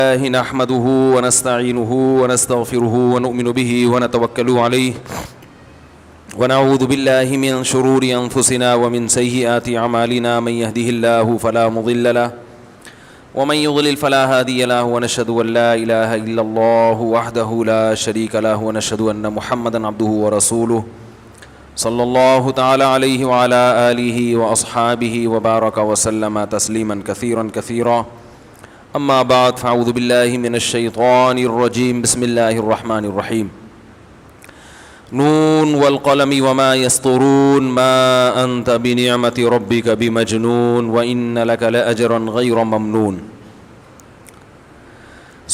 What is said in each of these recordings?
الله نحمده ونستعينه ونستغفره ونؤمن به ونتوكل عليه ونعوذ بالله من شرور أنفسنا ومن سيئات أعمالنا من يهده الله فلا مضل له ومن يضلل فلا هادي له ونشهد أن لا إله إلا الله وحده لا شريك له ونشهد أن محمدا عبده ورسوله صلى الله تعالى عليه وعلى آله وأصحابه وبارك وسلم تسليما كثيرا كثيرا اما بعد فاعوذ بالله من الشيطان الرجيم بسم الله الرحمن الرحيم نون والقلم وما يسطرون ما انت بنعمة ربك بمجنون وان لك لاجرا غير ممنون۔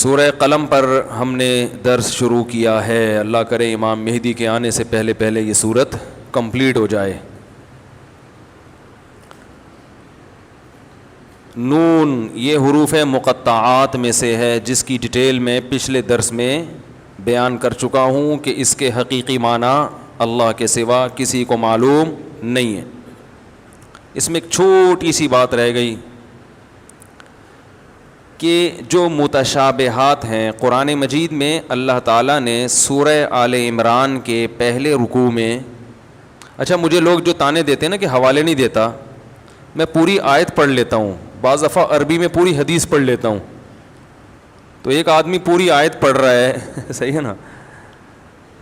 سورہ قلم پر ہم نے درس شروع کیا ہے، اللہ کرے امام مہدی کے آنے سے پہلے پہلے یہ سورت کمپلیٹ ہو جائے۔ نون یہ حروف مقطعات میں سے ہے، جس کی ڈیٹیل میں پچھلے درس میں بیان کر چکا ہوں کہ اس کے حقیقی معنی اللہ کے سوا کسی کو معلوم نہیں ہے۔ اس میں ایک چھوٹی سی بات رہ گئی کہ جو متشابہات ہیں قرآن مجید میں اللہ تعالیٰ نے سورہ آل عمران کے پہلے رکوع میں، اچھا مجھے لوگ جو تانے دیتے ہیں نا کہ حوالے نہیں دیتا، میں پوری آیت پڑھ لیتا ہوں، بعض دفعہ عربی میں پوری حدیث پڑھ لیتا ہوں، تو ایک آدمی پوری آیت پڑھ رہا ہے صحیح ہے نا،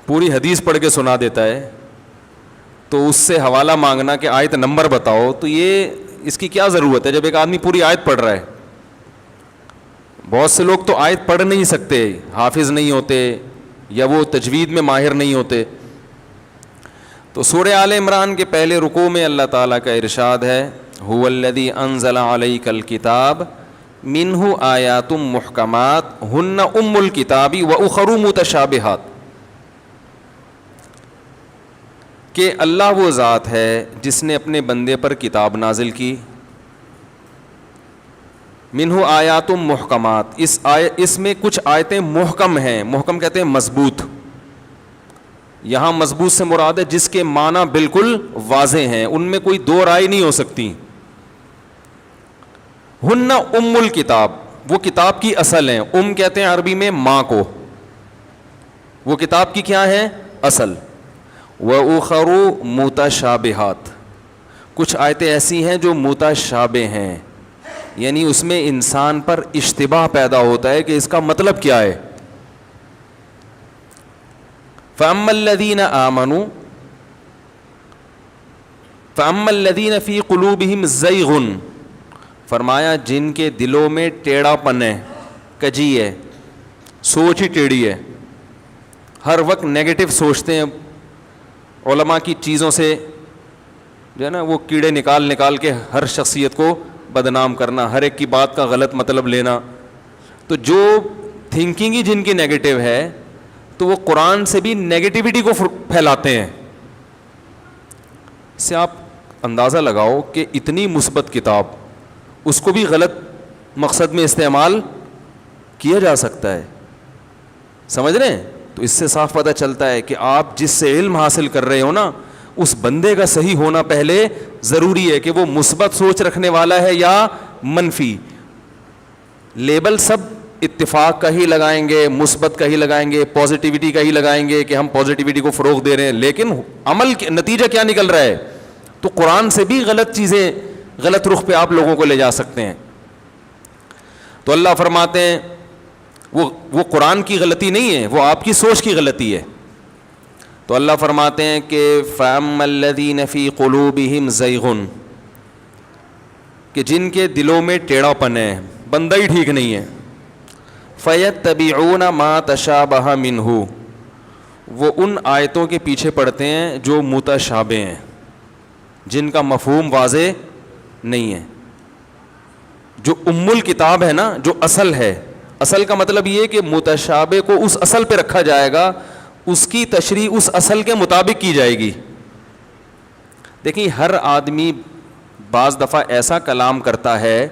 پوری حدیث پڑھ کے سنا دیتا ہے، تو اس سے حوالہ مانگنا کہ آیت نمبر بتاؤ، تو یہ اس کی کیا ضرورت ہے جب ایک آدمی پوری آیت پڑھ رہا ہے۔ بہت سے لوگ تو آیت پڑھ نہیں سکتے، حافظ نہیں ہوتے یا وہ تجوید میں ماہر نہیں ہوتے۔ تو سورہ آل عمران کے پہلے رکوع میں اللہ تعالیٰ کا ارشاد ہے هو الذی انزل علیک الکتاب منہ آیات محکمات ہن ام الکتاب واخر متشابہات، کہ اللہ وہ ذات ہے جس نے اپنے بندے پر کتاب نازل کی، منہ آیات محکمات، اس میں کچھ آیتیں محکم ہیں، محکم کہتے ہیں مضبوط، یہاں مضبوط سے مراد ہے جس کے معنی بالکل واضح ہیں، ان میں کوئی دو رائے نہیں ہو سکتی۔ ہن ام الکتاب، وہ کتاب کی اصل ہیں، ام کہتے ہیں عربی میں ماں کو، وہ کتاب کی کیا ہے اصل۔ وَأُخَرُ مُتَشَابِهَاتٌ، کچھ آیتیں ایسی ہیں جو متشابہ ہیں، یعنی اس میں انسان پر اشتباہ پیدا ہوتا ہے کہ اس کا مطلب کیا ہے۔ فَأَمَّا الَّذِينَ آمَنُوا فَأَمَّا الَّذِينَ فِي قُلُوبِهِمْ زَيْغٌ، فرمایا جن کے دلوں میں ٹیڑھا پن ہے، کجی ہے، سوچ ہی ٹیڑھی ہے، ہر وقت نیگیٹو سوچتے ہیں، علماء کی چیزوں سے جو ہے نا وہ کیڑے نکال کے ہر شخصیت کو بدنام کرنا، ہر ایک کی بات کا غلط مطلب لینا، تو جو تھنکنگ ہی جن کی نیگیٹو ہے تو وہ قرآن سے بھی نیگیٹیوٹی کو پھیلاتے ہیں۔ اس سے آپ اندازہ لگاؤ کہ اتنی مثبت کتاب، اس کو بھی غلط مقصد میں استعمال کیا جا سکتا ہے، سمجھ رہے ہیں؟ تو اس سے صاف پتہ چلتا ہے کہ آپ جس سے علم حاصل کر رہے ہو نا، اس بندے کا صحیح ہونا پہلے ضروری ہے کہ وہ مثبت سوچ رکھنے والا ہے یا منفی۔ لیبل سب اتفاق کا ہی لگائیں گے، مثبت کا ہی لگائیں گے، پازیٹیوٹی کا ہی لگائیں گے کہ ہم پازیٹیوٹی کو فروغ دے رہے ہیں، لیکن عمل نتیجہ کیا نکل رہا ہے؟ تو قرآن سے بھی غلط چیزیں غلط رخ پہ آپ لوگوں کو لے جا سکتے ہیں۔ تو اللہ فرماتے ہیں وہ قرآن کی غلطی نہیں ہے، وہ آپ کی سوچ کی غلطی ہے۔ تو اللہ فرماتے ہیں کہ فَأَمَّا الَّذِينَ فِي قُلُوبِهِمْ زَيْغٌ، کہ جن کے دلوں میں ٹیڑھا پن ہے، بندہ ہی ٹھیک نہیں ہے، فَيَتَّبِعُونَ مَا تَشَابَهَ مِنْهُ، وہ ان آیتوں کے پیچھے پڑتے ہیں جو متشابہ ہیں، جن کا مفہوم واضح نہیں ہے۔ جو ام الکتاب ہے نا، جو اصل ہے، اصل کا مطلب یہ ہے کہ متشابہ کو اس اصل پہ رکھا جائے گا، اس کی تشریح اس اصل کے مطابق کی جائے گی۔ دیکھیں ہر آدمی بعض دفعہ ایسا کلام کرتا ہے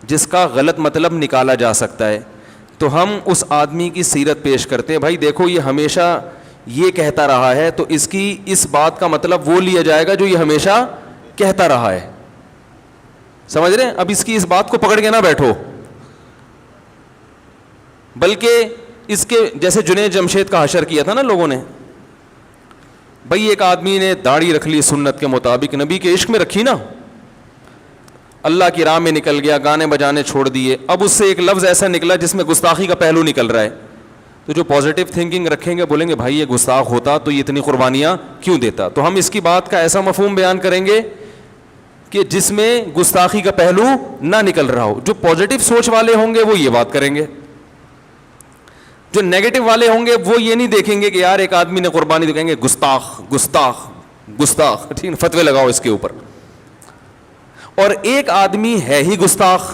جس کا غلط مطلب نکالا جا سکتا ہے، تو ہم اس آدمی کی سیرت پیش کرتے ہیں، بھائی دیکھو یہ ہمیشہ یہ کہتا رہا ہے، تو اس کی اس بات کا مطلب وہ لیا جائے گا جو یہ ہمیشہ کہتا رہا ہے، سمجھ رہے ہیں؟ اب اس کی اس بات کو پکڑ کے نہ بیٹھو، بلکہ اس کے جیسے جنید جمشید کا حشر کیا تھا نا لوگوں نے, بھئی ایک آدمی نے داڑھی رکھ لی سنت کے مطابق, نبی کے عشق میں رکھی نا, اللہ کی راہ میں نکل گیا, گانے بجانے چھوڑ دیے, اب اس سے ایک لفظ ایسا نکلا جس میں گستاخی کا پہلو نکل رہا ہے, تو جو پازیٹیو تھنکنگ رکھیں گے بولیں گے بھائی یہ گستاخ ہوتا تو یہ اتنی قربانیاں کیوں دیتا. تو ہم اس کی بات کا ایسا مفہوم بیان کریں گے کہ جس میں گستاخی کا پہلو نہ نکل رہا ہو. جو پازیٹیو سوچ والے ہوں گے وہ یہ بات کریں گے, جو نیگیٹو والے ہوں گے وہ یہ نہیں دیکھیں گے کہ یار ایک آدمی نے قربانی, تو کہیں گے گستاخ گستاخ گستاخ, ٹھیک, فتوے لگاؤ اس کے اوپر. اور ایک آدمی ہے ہی گستاخ,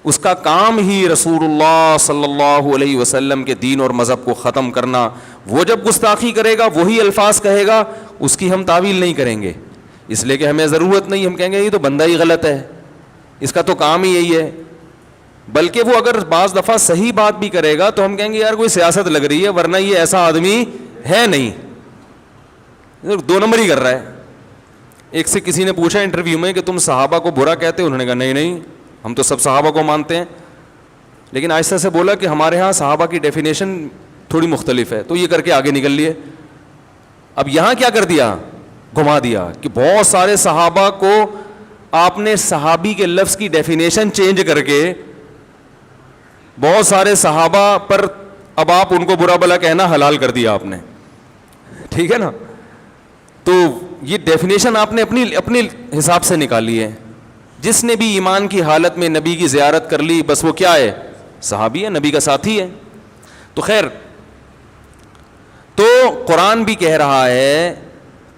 اس کا کام ہی رسول اللہ صلی اللہ علیہ وسلم کے دین اور مذہب کو ختم کرنا. وہ جب گستاخی کرے گا وہی الفاظ کہے گا, اس کی ہم تعویل نہیں کریں گے, اس لیے کہ ہمیں ضرورت نہیں, ہم کہیں گے یہ تو بندہ ہی غلط ہے, اس کا تو کام ہی یہی ہے. بلکہ وہ اگر بعض دفعہ صحیح بات بھی کرے گا تو ہم کہیں گے یار کوئی سیاست لگ رہی ہے, ورنہ یہ ایسا آدمی ہے نہیں, دو نمبر ہی کر رہا ہے. ایک سے کسی نے پوچھا انٹرویو میں کہ تم صحابہ کو برا کہتے ہو, انہوں نے کہا نہیں نہیں ہم تو سب صحابہ کو مانتے ہیں, لیکن آہستہ سے بولا کہ ہمارے ہاں صحابہ کی ڈیفینیشن تھوڑی مختلف ہے, تو یہ کر کے آگے نکل لیے. اب یہاں کیا کر دیا, گھما دیا کہ بہت سارے صحابہ کو آپ نے صحابی کے لفظ کی ڈیفینیشن چینج کر کے بہت سارے صحابہ پر اب آپ ان کو برا بلا کہنا حلال کر دیا آپ نے, ٹھیک ہے نا. تو یہ ڈیفینیشن آپ نے اپنی حساب سے نکالی ہے. جس نے بھی ایمان کی حالت میں نبی کی زیارت کر لی بس وہ کیا ہے, صحابی ہے, نبی کا ساتھی ہے. تو خیر, تو قرآن بھی کہہ رہا ہے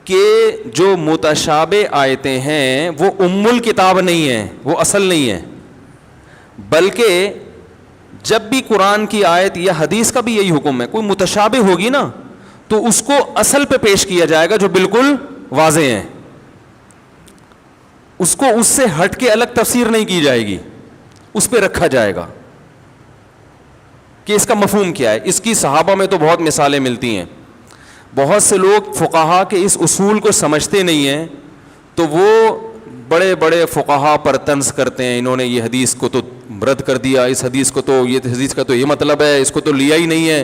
کہ جو متشابہ آیتیں ہیں وہ ام الکتاب نہیں ہیں, وہ اصل نہیں ہے, بلکہ جب بھی قرآن کی آیت یا حدیث کا بھی یہی حکم ہے, کوئی متشابہ ہوگی نا تو اس کو اصل پہ پیش کیا جائے گا جو بالکل واضح ہیں, اس کو اس سے ہٹ کے الگ تفسیر نہیں کی جائے گی, اس پہ رکھا جائے گا کہ اس کا مفہوم کیا ہے. اس کی صحابہ میں تو بہت مثالیں ملتی ہیں. بہت سے لوگ فقہا کے اس اصول کو سمجھتے نہیں ہیں, تو وہ بڑے بڑے فقہا پر طنز کرتے ہیں, انہوں نے یہ حدیث کو تو رد کر دیا, اس حدیث کو تو یہ حدیث کا تو یہ مطلب ہے, اس کو تو لیا ہی نہیں ہے.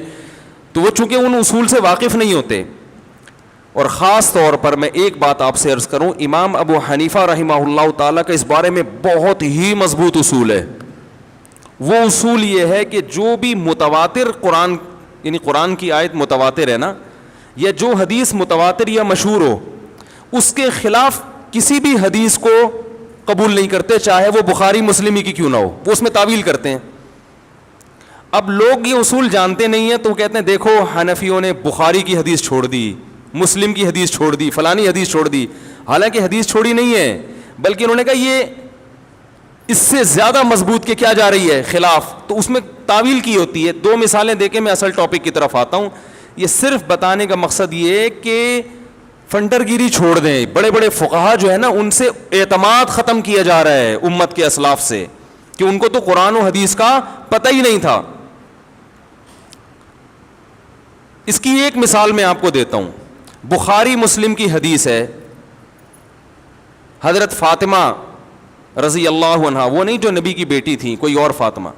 تو وہ چونکہ ان اصول سے واقف نہیں ہوتے. اور خاص طور پر میں ایک بات آپ سے عرض کروں, امام ابو حنیفہ رحمہ اللہ تعالیٰ کا اس بارے میں بہت ہی مضبوط اصول ہے. وہ اصول یہ ہے کہ جو بھی متواتر قرآن یعنی قرآن کی آیت متواتر ہے نا, یا جو حدیث متواتر یا مشہور ہو, اس کے خلاف کسی بھی حدیث کو قبول نہیں کرتے, چاہے وہ بخاری مسلم ہی کی کیوں نہ ہو, وہ اس میں تعویل کرتے ہیں. اب لوگ یہ اصول جانتے نہیں ہیں تو وہ کہتے ہیں دیکھو حنفیوں نے بخاری کی حدیث چھوڑ دی, مسلم کی حدیث چھوڑ دی, فلانی حدیث چھوڑ دی. حالانکہ حدیث چھوڑی نہیں ہے, بلکہ انہوں نے کہا یہ اس سے زیادہ مضبوط کے کیا جا رہی ہے خلاف, تو اس میں تعویل کی ہوتی ہے. دو مثالیں دے کے میں اصل ٹاپک کی طرف آتا ہوں. یہ صرف بتانے کا مقصد یہ ہے کہ فنٹر گیری چھوڑ دیں. بڑے بڑے فقہا جو ہے نا ان سے اعتماد ختم کیا جا رہا ہے امت کے اسلاف سے, کہ ان کو تو قرآن و حدیث کا پتہ ہی نہیں تھا. اس کی ایک مثال میں آپ کو دیتا ہوں. بخاری مسلم کی حدیث ہے, حضرت فاطمہ رضی اللہ عنہا, وہ نہیں جو نبی کی بیٹی تھی, کوئی اور فاطمہ,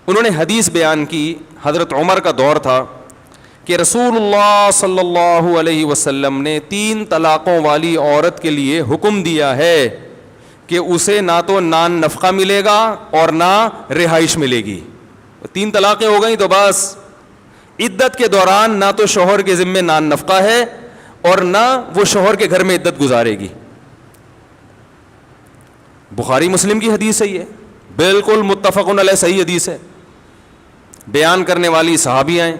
انہوں نے حدیث بیان کی. حضرت عمر کا دور تھا کہ رسول اللہ صلی اللہ علیہ وسلم نے 3 طلاقوں والی عورت کے لیے حکم دیا ہے کہ اسے نہ تو نان نفقہ ملے گا اور نہ رہائش ملے گی. 3 طلاقیں ہو گئیں تو بس عدت کے دوران نہ تو شوہر کے ذمے نان نفقہ ہے اور نہ وہ شوہر کے گھر میں عدت گزارے گی. بخاری مسلم کی حدیث ہے, یہ بالکل متفق علیہ صحیح حدیث ہے. بیان کرنے والی صحابیاں ہیں.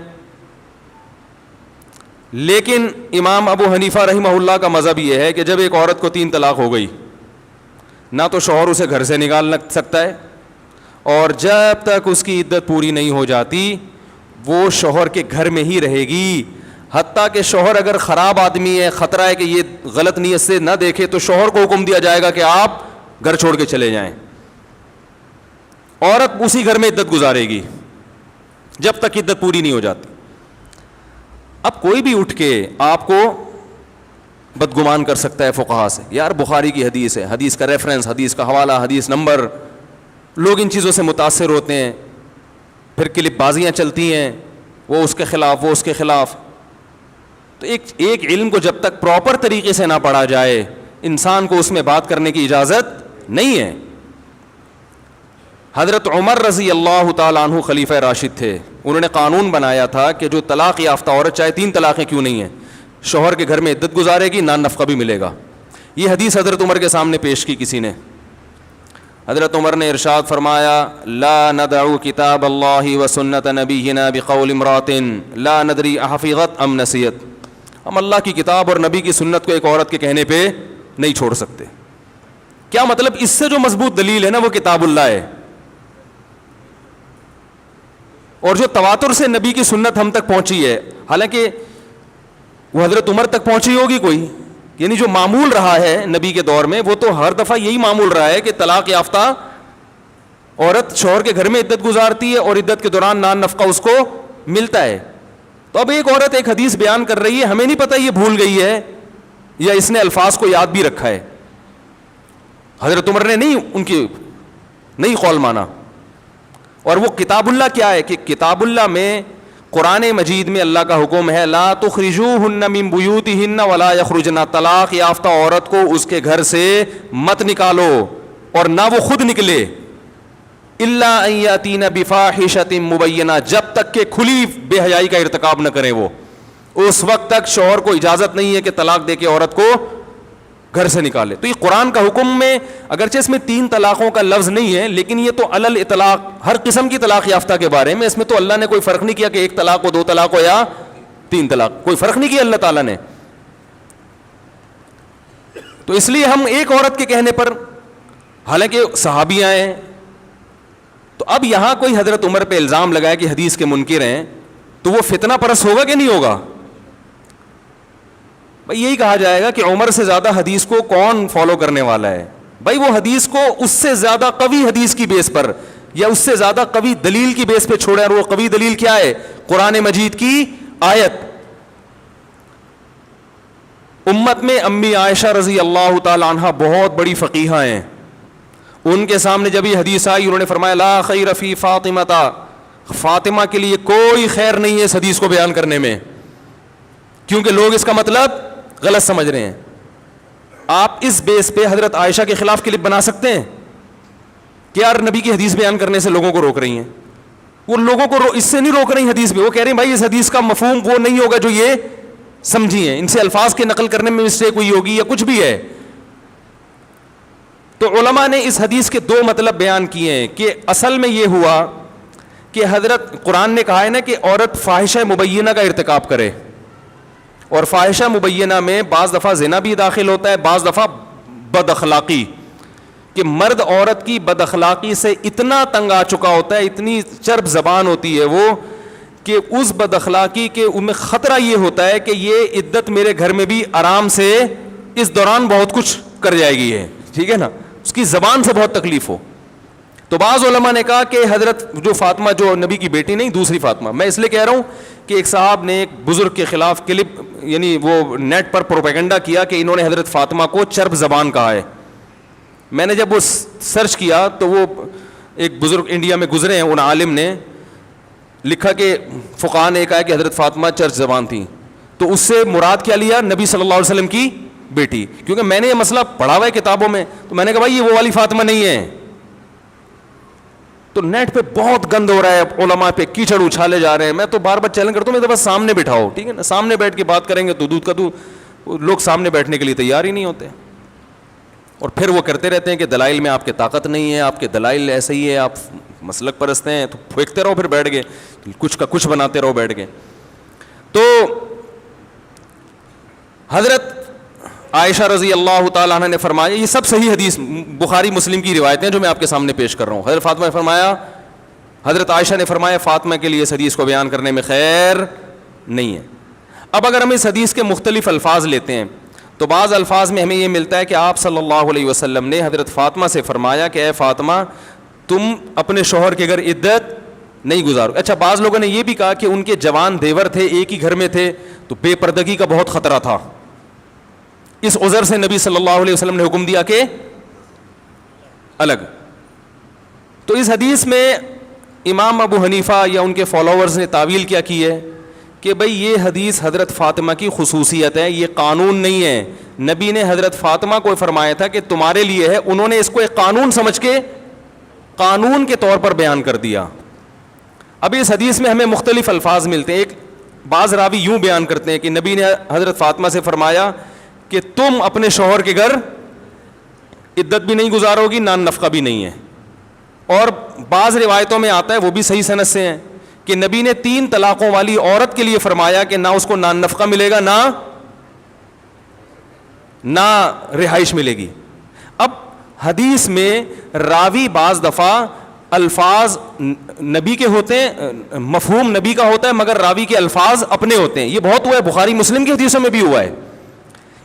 لیکن امام ابو حنیفہ رحمہ اللہ کا مذہب یہ ہے کہ جب ایک عورت کو 3 طلاق ہو گئی, نہ تو شوہر اسے گھر سے نکال سکتا ہے, اور جب تک اس کی عدت پوری نہیں ہو جاتی وہ شوہر کے گھر میں ہی رہے گی. حتیٰ کہ شوہر اگر خراب آدمی ہے, خطرہ ہے کہ یہ غلط نیت سے نہ دیکھے, تو شوہر کو حکم دیا جائے گا کہ آپ گھر چھوڑ کے چلے جائیں. عورت اسی گھر میں عدت گزارے گی جب تک عدت پوری نہیں ہو جاتی. اب کوئی بھی اٹھ کے آپ کو بدگمان کر سکتا ہے فقہا سے, یار بخاری کی حدیث ہے, حدیث کا ریفرنس, حدیث کا حوالہ, حدیث نمبر, لوگ ان چیزوں سے متاثر ہوتے ہیں. پھر کلپ بازیاں چلتی ہیں، وہ اس کے خلاف، وہ اس کے خلاف. تو ایک علم کو جب تک پراپر طریقے سے نہ پڑھا جائے انسان کو اس میں بات کرنے کی اجازت نہیں ہے. حضرت عمر رضی اللہ تعالیٰ عنہ خلیفہ راشد تھے. انہوں نے قانون بنایا تھا کہ جو طلاق یافتہ عورت چاہے 3 طلاقیں کیوں نہیں ہیں، شوہر کے گھر میں عدت گزارے گی، نان نفقہ بھی ملے گا. یہ حدیث حضرت عمر کے سامنے پیش کی کسی نے. حضرت عمر نے ارشاد فرمایا لا ندعو کتاب اللہ و سنت نبینا بقول امرات لا ندری احفظت ام نسیت. ہم اللہ کی کتاب اور نبی کی سنت کو ایک عورت کے کہنے پہ نہیں چھوڑ سکتے. کیا مطلب؟ اس سے جو مضبوط دلیل ہے نا وہ کتاب اللہ ہے، اور جو تواتر سے نبی کی سنت ہم تک پہنچی ہے، حالانکہ وہ حضرت عمر تک پہنچی ہوگی کوئی، یعنی جو معمول رہا ہے نبی کے دور میں وہ تو ہر دفعہ یہی معمول رہا ہے کہ طلاق یافتہ عورت شوہر کے گھر میں عدت گزارتی ہے اور عدت کے دوران نان نفقہ اس کو ملتا ہے. تو اب ایک عورت ایک حدیث بیان کر رہی ہے، ہمیں نہیں پتہ یہ بھول گئی ہے یا اس نے الفاظ کو یاد بھی رکھا ہے. حضرت عمر نے ان کی نہیں قول مانا. اور وہ کتاب اللہ کیا ہے کہ کتاب اللہ میں قرآن مجید میں اللہ کا حکم ہے لا تخرجوہن من بیوتہن ولا یخرجن. طلاق یافتہ عورت کو اس کے گھر سے مت نکالو اور نہ وہ خود نکلے. الا ان یاتین بفاحشۃ مبینہ، جب تک کہ کھلی بے حیائی کا ارتکاب نہ کریں. وہ اس وقت تک شوہر کو اجازت نہیں ہے کہ طلاق دے کے عورت کو گھر سے نکالے. تو یہ قرآن کا حکم میں اگرچہ اس میں 3 طلاقوں کا لفظ نہیں ہے، لیکن یہ تو علل اطلاق ہر قسم کی طلاق یافتہ کے بارے میں. اس میں تو اللہ نے کوئی فرق نہیں کیا کہ 1 طلاق ہو، 2 طلاق ہو یا 3 طلاق، کوئی فرق نہیں کیا اللہ تعالیٰ نے. تو اس لیے ہم ایک عورت کے کہنے پر، حالانکہ صحابیاں ہیں، تو اب یہاں کوئی حضرت عمر پہ الزام لگائے کہ حدیث کے منکر ہیں تو وہ فتنہ پرست ہوگا کہ نہیں ہوگا؟ بھائی یہی کہا جائے گا کہ عمر سے زیادہ حدیث کو کون فالو کرنے والا ہے. بھائی وہ حدیث کو اس سے زیادہ قوی حدیث کی بیس پر یا اس سے زیادہ قوی دلیل کی بیس پہ چھوڑے، اور وہ قوی دلیل کیا ہے؟ قرآن مجید کی آیت. امت میں امی عائشہ رضی اللہ تعالی عنہ بہت بڑی فقیہہ ہیں. ان کے سامنے جب یہ حدیث آئی انہوں نے فرمایا لا خیر فی فاطمہ، فاطمہ کے لیے کوئی خیر نہیں ہے اس حدیث کو بیان کرنے میں، کیونکہ لوگ اس کا مطلب غلط سمجھ رہے ہیں. آپ اس بیس پہ حضرت عائشہ کے خلاف کلپ بنا سکتے ہیں کہ یار نبی کی حدیث بیان کرنے سے لوگوں کو روک رہی ہیں. وہ لوگوں کو اس سے نہیں روک رہی حدیث بھی، وہ کہہ رہے ہیں بھائی اس حدیث کا مفہوم وہ نہیں ہوگا جو یہ سمجھی ہیں، ان سے الفاظ کے نقل کرنے میں مسٹیک ہوئی ہوگی یا کچھ بھی ہے. تو علماء نے اس حدیث کے 2 مطلب بیان کیے ہیں کہ اصل میں یہ ہوا کہ حضرت قرآن نے کہا ہے نا کہ عورت فاحشہ مبینہ کا ارتکاب کرے، اور فاحشہ مبینہ میں بعض دفعہ زنا بھی داخل ہوتا ہے، بعض دفعہ بد اخلاقی، کہ مرد عورت کی بد اخلاقی سے اتنا تنگ آ چکا ہوتا ہے، اتنی چرب زبان ہوتی ہے وہ، کہ اس بد اخلاقی کے ان میں خطرہ یہ ہوتا ہے کہ یہ عدت میرے گھر میں بھی آرام سے اس دوران بہت کچھ کر جائے گی ہے، ٹھیک ہے نا، اس کی زبان سے بہت تکلیف ہو. تو بعض علماء نے کہا کہ حضرت جو فاطمہ جو نبی کی بیٹی نہیں دوسری فاطمہ، میں اس لیے کہہ رہا ہوں کہ ایک صاحب نے ایک بزرگ کے خلاف کلپ یعنی وہ نیٹ پر پروپیگنڈا کیا کہ انہوں نے حضرت فاطمہ کو چرب زبان کہا ہے. میں نے جب وہ سرچ کیا تو وہ ایک بزرگ انڈیا میں گزرے ہیں ان عالم نے لکھا کہ فقہاء نے کہا کہ حضرت فاطمہ چرب زبان تھیں، تو اس سے مراد کیا لیا؟ نبی صلی اللہ علیہ وسلم کی بیٹی. کیونکہ میں نے یہ مسئلہ پڑھا ہوا ہے کتابوں میں، تو میں نے کہا بھائی یہ وہ والی فاطمہ نہیں ہے. تو نیٹ پہ بہت گند ہو رہا ہے، علماء پہ کیچڑ اچھالے جا رہے ہیں. میں تو بار بار چیلنج کرتا ہوں میں تو بس سامنے بٹھاؤ، ٹھیک ہے نا، سامنے بیٹھ کے بات کریں گے تو دودھ کا دودھ. لوگ سامنے بیٹھنے کے لیے تیار ہی نہیں ہوتے، اور پھر وہ کرتے رہتے ہیں کہ دلائل میں آپ کے طاقت نہیں ہے، آپ کے دلائل ایسے ہی ہے، آپ مسلک پرست ہیں، تو پھینکتے رہو پھر بیٹھ گئے، کچھ کا کچھ بناتے رہو بیٹھ گئے. تو حضرت عائشہ رضی اللہ تعالیٰ عنہ نے فرمایا، یہ سب صحیح حدیث بخاری مسلم کی روایتیں جو میں آپ کے سامنے پیش کر رہا ہوں. حضرت فاطمہ نے فرمایا، حضرت عائشہ نے فرمایا فاطمہ کے لیے اس حدیث کو بیان کرنے میں خیر نہیں ہے. اب اگر ہم اس حدیث کے مختلف الفاظ لیتے ہیں تو بعض الفاظ میں ہمیں یہ ملتا ہے کہ آپ صلی اللہ علیہ وسلم نے حضرت فاطمہ سے فرمایا کہ اے فاطمہ تم اپنے شوہر کے گھر عدت نہیں گزارو. اچھا بعض لوگوں نے یہ بھی کہا کہ ان کے جوان دیور تھے، ایک ہی گھر میں تھے، تو بے پردگی کا بہت خطرہ تھا، اس عذر سے نبی صلی اللہ علیہ وسلم نے حکم دیا کہ الگ. تو اس حدیث میں امام ابو حنیفہ یا ان کے فالوورز نے تعویل کیا کی ہے کہ بھئی یہ حدیث حضرت فاطمہ کی خصوصیت ہے, یہ قانون نہیں ہے. نبی نے حضرت فاطمہ کو فرمایا تھا کہ تمہارے لیے ہے, انہوں نے اس کو ایک قانون سمجھ کے قانون کے طور پر بیان کر دیا. اب اس حدیث میں ہمیں مختلف الفاظ ملتے ہیں. ایک بعض راوی یوں بیان کرتے ہیں کہ نبی نے حضرت فاطمہ سے فرمایا کہ تم اپنے شوہر کے گھر عدت بھی نہیں گزارو گی, نان نفقہ بھی نہیں ہے. اور بعض روایتوں میں آتا ہے, وہ بھی صحیح سند سے ہیں, کہ نبی نے 3 طلاقوں والی عورت کے لیے فرمایا کہ نہ اس کو نان نفقہ ملے گا, نہ رہائش ملے گی. اب حدیث میں راوی بعض دفعہ الفاظ نبی کے ہوتے ہیں, مفہوم نبی کا ہوتا ہے, مگر راوی کے الفاظ اپنے ہوتے ہیں. یہ بہت ہوا ہے, بخاری مسلم کی حدیثوں میں بھی ہوا ہے.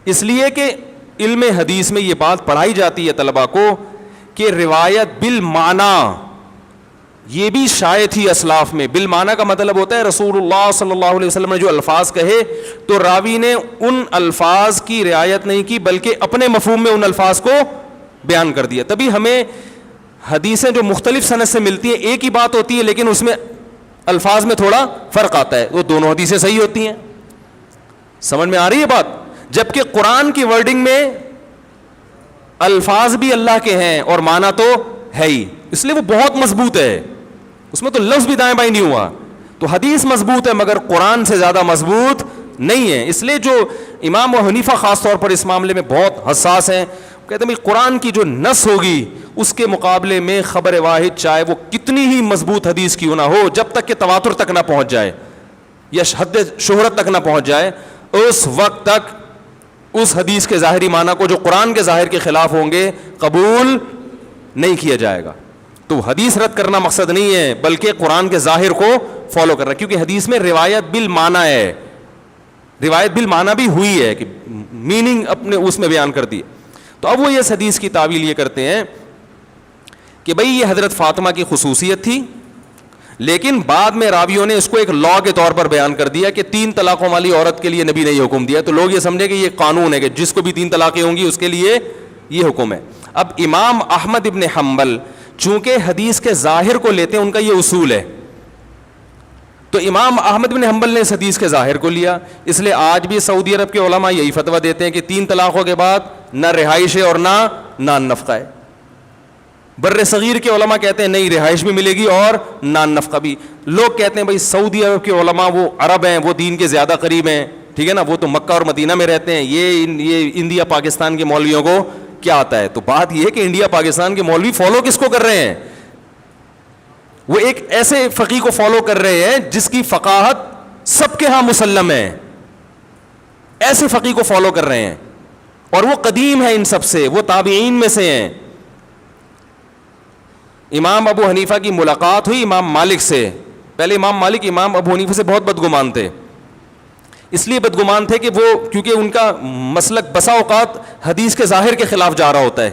اس لیے کہ علم حدیث میں یہ بات پڑھائی جاتی ہے طلباء کو کہ روایت بالمعنی یہ بھی شائع تھی اسلاف میں. بالمعنی کا مطلب ہوتا ہے رسول اللہ صلی اللہ علیہ وسلم نے جو الفاظ کہے تو راوی نے ان الفاظ کی رعایت نہیں کی بلکہ اپنے مفہوم میں ان الفاظ کو بیان کر دیا. تبھی ہمیں حدیثیں جو مختلف سند سے ملتی ہیں ایک ہی بات ہوتی ہے لیکن اس میں الفاظ میں تھوڑا فرق آتا ہے, وہ دونوں حدیثیں صحیح ہوتی ہیں. سمجھ میں آ رہی ہے بات؟ جبکہ قرآن کی ورڈنگ میں الفاظ بھی اللہ کے ہیں اور معنی تو ہے ہی, اس لیے وہ بہت مضبوط ہے, اس میں تو لفظ بھی دائیں بائیں نہیں ہوا. تو حدیث مضبوط ہے مگر قرآن سے زیادہ مضبوط نہیں ہے. اس لیے جو امام و حنیفہ خاص طور پر اس معاملے میں بہت حساس ہیں, کہتے ہیں قرآن کی جو نص ہوگی اس کے مقابلے میں خبر واحد چاہے وہ کتنی ہی مضبوط حدیث کیوں نہ ہو, جب تک کہ تواتر تک نہ پہنچ جائے یا حد شہرت تک نہ پہنچ جائے, اس وقت تک اس حدیث کے ظاہری معنی کو جو قرآن کے ظاہر کے خلاف ہوں گے قبول نہیں کیا جائے گا. تو حدیث رد کرنا مقصد نہیں ہے بلکہ قرآن کے ظاہر کو فالو کرنا, کیونکہ حدیث میں روایت بالمعنی ہے, روایت بالمعنی بھی ہوئی ہے کہ میننگ اپنے اس میں بیان کر دی. تو اب وہ اس حدیث کی تعویل یہ کرتے ہیں کہ بھئی یہ حضرت فاطمہ کی خصوصیت تھی, لیکن بعد میں راویوں نے اس کو ایک لا کے طور پر بیان کر دیا کہ 3 طلاقوں والی عورت کے لیے نبی نے یہ حکم دیا, تو لوگ یہ سمجھے کہ یہ قانون ہے کہ جس کو بھی 3 طلاقیں ہوں گی اس کے لیے یہ حکم ہے. اب امام احمد ابن حنبل چونکہ حدیث کے ظاہر کو لیتے ہیں, ان کا یہ اصول ہے, تو امام احمد بن حنبل نے اس حدیث کے ظاہر کو لیا. اس لیے آج بھی سعودی عرب کے علماء یہی فتویٰ دیتے ہیں کہ 3 طلاقوں کے بعد نہ رہائش ہے اور نہ نان نفقہ ہے. بر صغیر کے علماء کہتے ہیں نہیں, رہائش بھی ملے گی اور نان نفقہ بھی. لوگ کہتے ہیں بھائی سعودی عرب کے علماء وہ عرب ہیں, وہ دین کے زیادہ قریب ہیں, ٹھیک ہے نا, وہ تو مکہ اور مدینہ میں رہتے ہیں, یہ انڈیا پاکستان کے مولویوں کو کیا آتا ہے. تو بات یہ ہے کہ انڈیا پاکستان کے مولوی فالو کس کو کر رہے ہیں؟ وہ ایک ایسے فقیہ کو فالو کر رہے ہیں جس کی فقاہت سب کے ہاں مسلم ہے, ایسے فقیہ کو فالو کر رہے ہیں, اور وہ قدیم ہے ان سب سے, وہ تابعین میں سے ہیں. امام ابو حنیفہ کی ملاقات ہوئی امام مالک سے. پہلے امام مالک امام ابو حنیفہ سے بہت بدگمان تھے, اس لیے بدگمان تھے کہ وہ کیونکہ ان کا مسلک بسا اوقات حدیث کے ظاہر کے خلاف جا رہا ہوتا ہے,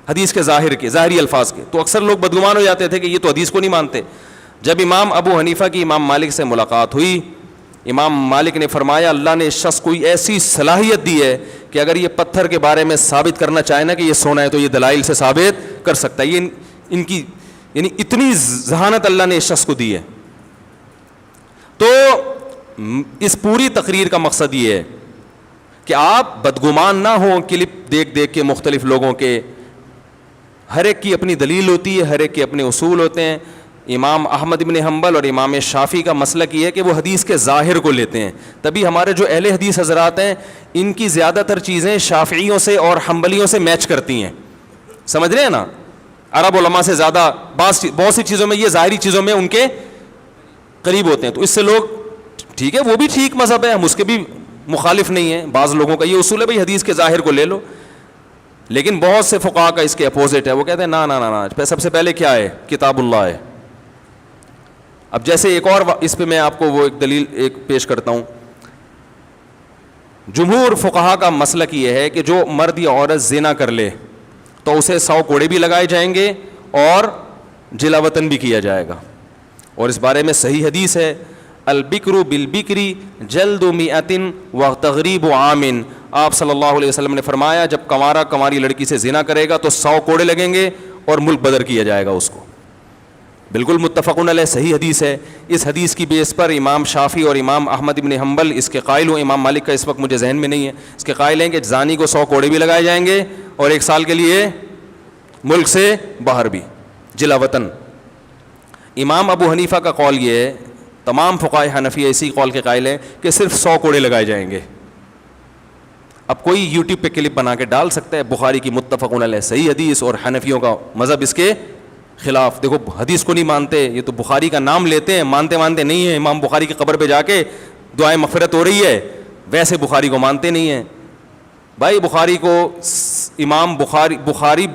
حدیث کے ظاہر کے ظاہری الفاظ کے, تو اکثر لوگ بدگمان ہو جاتے تھے کہ یہ تو حدیث کو نہیں مانتے. جب امام ابو حنیفہ کی امام مالک سے ملاقات ہوئی, امام مالک نے فرمایا اللہ نے اس شخص کو ایسی صلاحیت دی ہے کہ اگر یہ پتھر کے بارے میں ثابت کرنا چاہے نا کہ یہ سونا ہے تو یہ دلائل سے ثابت کر سکتا ہے. یہ ان کی یعنی اتنی ذہانت اللہ نے اس شخص کو دی ہے. تو اس پوری تقریر کا مقصد یہ ہے کہ آپ بدگمان نہ ہوں کلپ دیکھ دیکھ کے مختلف لوگوں کے. ہر ایک کی اپنی دلیل ہوتی ہے, ہر ایک کے اپنے اصول ہوتے ہیں. امام احمد بن حنبل اور امام شافعی کا مسلک یہ ہے کہ وہ حدیث کے ظاہر کو لیتے ہیں. تبھی ہمارے جو اہل حدیث حضرات ہیں ان کی زیادہ تر چیزیں شافعیوں سے اور حنبلیوں سے میچ کرتی ہیں, سمجھ رہے ہیں نا. عرب علماء سے زیادہ بہت سی چیزوں میں, یہ ظاہری چیزوں میں ان کے قریب ہوتے ہیں. تو اس سے لوگ ٹھیک ہے, وہ بھی ٹھیک مذہب ہے, ہم اس کے بھی مخالف نہیں ہیں. بعض لوگوں کا یہ اصول ہے بھائی حدیث کے ظاہر کو لے لو, لیکن بہت سے فقہا کا اس کے اپوزٹ ہے. وہ کہتے ہیں نا نا نا, سب سے پہلے کیا ہے؟ کتاب اللہ ہے. اب جیسے ایک اور اس پہ میں آپ کو وہ ایک دلیل ایک پیش کرتا ہوں. جمہور فقہا کا مسلک یہ ہے کہ جو مرد یا عورت زنا کر لے تو اسے 100 کوڑے بھی لگائے جائیں گے اور جلا وطن بھی کیا جائے گا. اور اس بارے میں صحیح حدیث ہے, البکر بالبکری جلد 100 وتغریب عام. آپ صلی اللہ علیہ وسلم نے فرمایا جب کنوارا کنواری لڑکی سے زنا کرے گا تو 100 کوڑے لگیں گے اور ملک بدر کیا جائے گا اس کو. بالکل متفقن علیہ صحیح حدیث ہے. اس حدیث کی بیس پر امام شافعی اور امام احمد بن حنبل اس کے قائل ہوں. امام مالک کا اس وقت مجھے ذہن میں نہیں ہے. اس کے قائل ہیں کہ زانی کو 100 کوڑے بھی لگائے جائیں گے اور 1 سال کے لیے ملک سے باہر بھی, جلا وطن. امام ابو حنیفہ کا قول یہ ہے, تمام فقہائے حنفیہ اسی قول کے قائل ہیں کہ صرف 100 کوڑے لگائے جائیں گے. اب کوئی یوٹیوب پہ کلپ بنا کے ڈال سکتا ہے بخاری کی متفقن علیہ صحیح حدیث اور حنفیوں کا مذہب اس کے خلاف. دیکھو حدیث کو نہیں مانتے, یہ تو بخاری کا نام لیتے ہیں, مانتے نہیں ہیں. امام بخاری کی قبر پہ جا کے دعائیں مغفرت ہو رہی ہے, ویسے بخاری کو مانتے نہیں ہیں. بھائی بخاری کو امام بخاری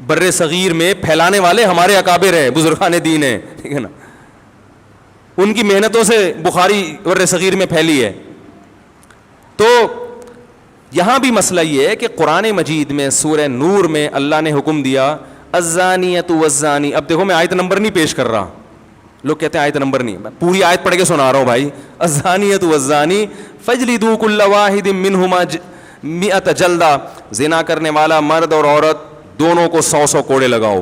بر صغیر میں پھیلانے والے ہمارے اکابر ہیں, بزرگان دین ہیں, ٹھیک ہے نا. ان کی محنتوں سے بخاری بر صغیر میں پھیلی ہے. تو یہاں بھی مسئلہ یہ ہے کہ قرآن مجید میں سورہ نور میں اللہ نے حکم دیا الزانیۃ والزانی. اب دیکھو میں آیت نمبر نہیں پیش کر رہا, لوگ کہتے ہیں آیت نمبر نہیں, میں پوری آیت پڑھ کے سنا رہا ہوں بھائی. الزانیۃ والزانی فاجلدوا کل واحد منہما 100 جلدہ, زنا کرنے والا مرد اور عورت دونوں کو 100 کوڑے لگاؤ.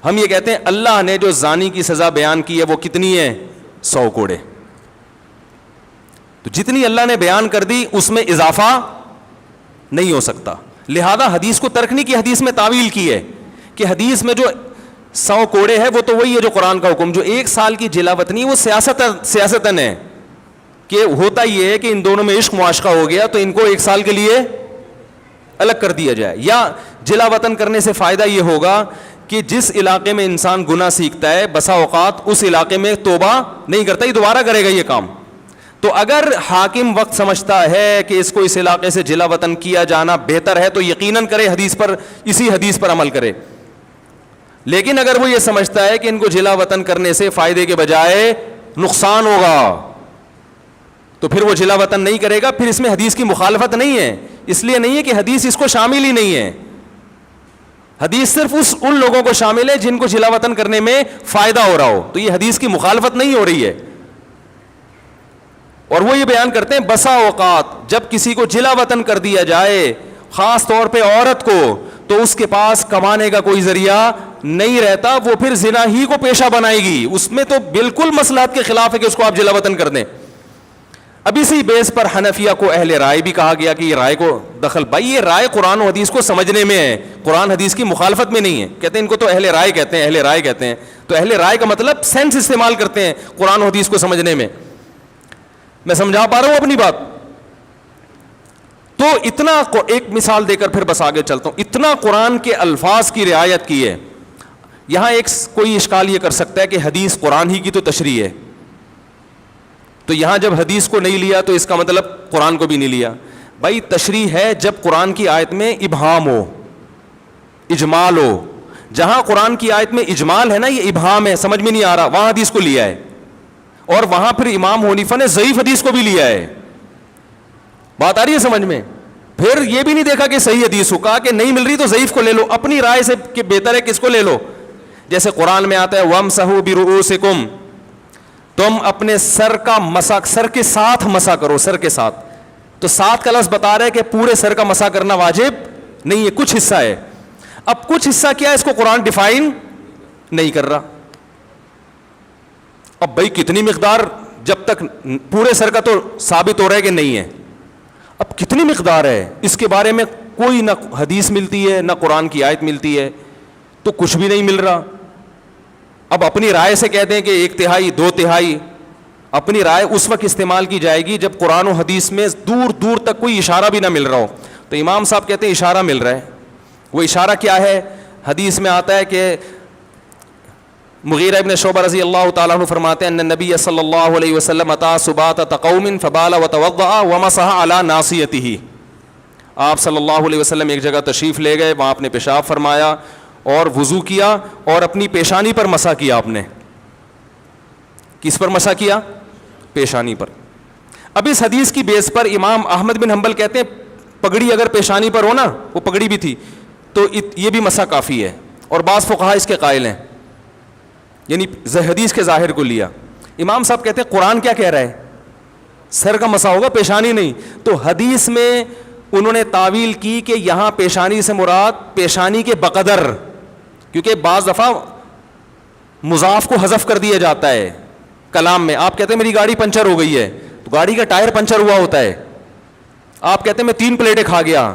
ہم یہ کہتے ہیں اللہ نے جو زانی کی سزا بیان کی ہے وہ کتنی ہے؟ 100 کوڑے. تو جتنی اللہ نے بیان کر دی اس میں اضافہ نہیں ہو سکتا. لہذا حدیث کو ترک نہیں کی, حدیث میں تعویل کی ہے کہ حدیث میں جو 100 کوڑے ہے وہ تو وہی ہے جو قرآن کا حکم. جو 1 سال کی جلا وطنی وہ سیاستن ہے کہ ہوتا یہ ہے کہ ان دونوں میں عشق معاشقہ ہو گیا تو ان کو 1 سال کے لیے الگ کر دیا جائے. یا جلا وطن کرنے سے فائدہ یہ ہوگا کہ جس علاقے میں انسان گناہ سیکھتا ہے بسا اوقات اس علاقے میں توبہ نہیں کرتا, یہ دوبارہ کرے گا یہ کام. تو اگر حاکم وقت سمجھتا ہے کہ اس کو اس علاقے سے جلا وطن کیا جانا بہتر ہے تو یقیناً کرے, اسی حدیث پر عمل کرے. لیکن اگر وہ یہ سمجھتا ہے کہ ان کو جلا وطن کرنے سے فائدے کے بجائے نقصان ہوگا تو پھر وہ جلا وطن نہیں کرے گا. پھر اس میں حدیث کی مخالفت نہیں ہے, اس لیے نہیں ہے کہ حدیث اس کو شامل ہی نہیں ہے. حدیث صرف ان لوگوں کو شامل ہے جن کو جلا وطن کرنے میں فائدہ ہو رہا ہو, تو یہ حدیث کی مخالفت نہیں ہو رہی ہے. اور وہ یہ بیان کرتے ہیں بسا اوقات جب کسی کو جلا وطن کر دیا جائے, خاص طور پہ عورت کو, تو اس کے پاس کمانے کا کوئی ذریعہ نہیں رہتا, وہ پھر زنا ہی کو پیشہ بنائے گی. اس میں تو بالکل مصلحت کے خلاف ہے کہ اس کو آپ جلا وطن کر دیں. اب اسی بیس پر حنفیہ کو اہل رائے بھی کہا گیا کہ یہ رائے کو دخل, بھائی یہ رائے قرآن و حدیث کو سمجھنے میں ہے, قرآن حدیث کی مخالفت میں نہیں ہے. کہتے ہیں ان کو تو اہل رائے کہتے ہیں, اہل رائے کہتے ہیں. تو اہل رائے کا مطلب سینس استعمال کرتے ہیں قرآن و حدیث کو سمجھنے میں. میں سمجھا پا رہا ہوں اپنی بات؟ تو اتنا, ایک مثال دے کر پھر بس آگے چلتا ہوں. اتنا قرآن کے الفاظ کی رعایت کی ہے. یہاں ایک کوئی اشکال یہ کر سکتا ہے کہ حدیث قرآن ہی کی تو تشریح ہے, تو یہاں جب حدیث کو نہیں لیا تو اس کا مطلب قرآن کو بھی نہیں لیا. بھائی تشریح ہے جب قرآن کی آیت میں ابہام ہو, اجمال ہو. جہاں قرآن کی آیت میں اجمال ہے نا, یہ ابہام ہے, سمجھ میں نہیں آ رہا, وہاں حدیث کو لیا ہے. اور وہاں پھر امام حنیفہ نے ضعیف حدیث کو بھی لیا ہے. بات آ رہی ہے سمجھ میں؟ پھر یہ بھی نہیں دیکھا کہ صحیح حدیث ہو, کہا کہ نہیں مل رہی تو ضعیف کو لے لو. اپنی رائے سے کہ بہتر ہے کس کو لے لو. جیسے قرآن میں آتا ہے وَامْسَحُوا بِرُؤُوسِكُمْ, تم اپنے سر کا مسح, سر کے ساتھ مسح کرو, سر کے ساتھ. تو ساتھ کا لفظ بتا رہا ہے کہ پورے سر کا مسح کرنا واجب نہیں ہے, کچھ حصہ ہے. اب کچھ حصہ کیا ہے اس کو قرآن ڈیفائن نہیں کر رہا. اب بھائی کتنی مقدار, جب تک پورے سر کا تو ثابت ہو رہا ہے کہ نہیں ہے, اب کتنی مقدار ہے اس کے بارے میں کوئی نہ حدیث ملتی ہے نہ قرآن کی آیت ملتی ہے, تو کچھ بھی نہیں مل رہا. اب اپنی رائے سے کہتے ہیں کہ 1/3 2/3, اپنی رائے اس وقت استعمال کی جائے گی جب قرآن و حدیث میں دور دور تک کوئی اشارہ بھی نہ مل رہا ہو. تو امام صاحب کہتے ہیں اشارہ مل رہا ہے. وہ اشارہ کیا ہے؟ حدیث میں آتا ہے کہ مغیرہ ابن شعبہ رضی اللہ تعالیٰ عنہ فرماتے ہیں ان نبی صلی اللہ علیہ وسلم اتا سباطۃ قوم فبال وتوضأ ومسح على ناصیتہ. آپ صلی اللہ علیہ وسلم ایک جگہ تشریف لے گئے, وہاں آپ نے پیشاب فرمایا اور وضو کیا اور اپنی پیشانی پر مسح کیا. آپ نے کس پر مسح کیا؟ پیشانی پر. اب اس حدیث کی بیس پر امام احمد بن حنبل کہتے ہیں پگڑی اگر پیشانی پر ہو نا, وہ پگڑی بھی تھی, تو یہ بھی مسح کافی ہے. اور بعض فقہا اس کے قائل ہیں, یعنی حدیث کے ظاہر کو لیا. امام صاحب کہتے ہیں قرآن کیا کہہ رہا ہے؟ سر کا مسح ہوگا, پیشانی نہیں. تو حدیث میں انہوں نے تعویل کی کہ یہاں پیشانی سے مراد پیشانی کے بقدر, کیونکہ بعض دفعہ مضاف کو حذف کر دیا جاتا ہے کلام میں. آپ کہتے ہیں میری گاڑی پنچر ہو گئی ہے, تو گاڑی کا ٹائر پنچر ہوا ہوتا ہے. آپ کہتے ہیں میں 3 پلیٹیں کھا گیا,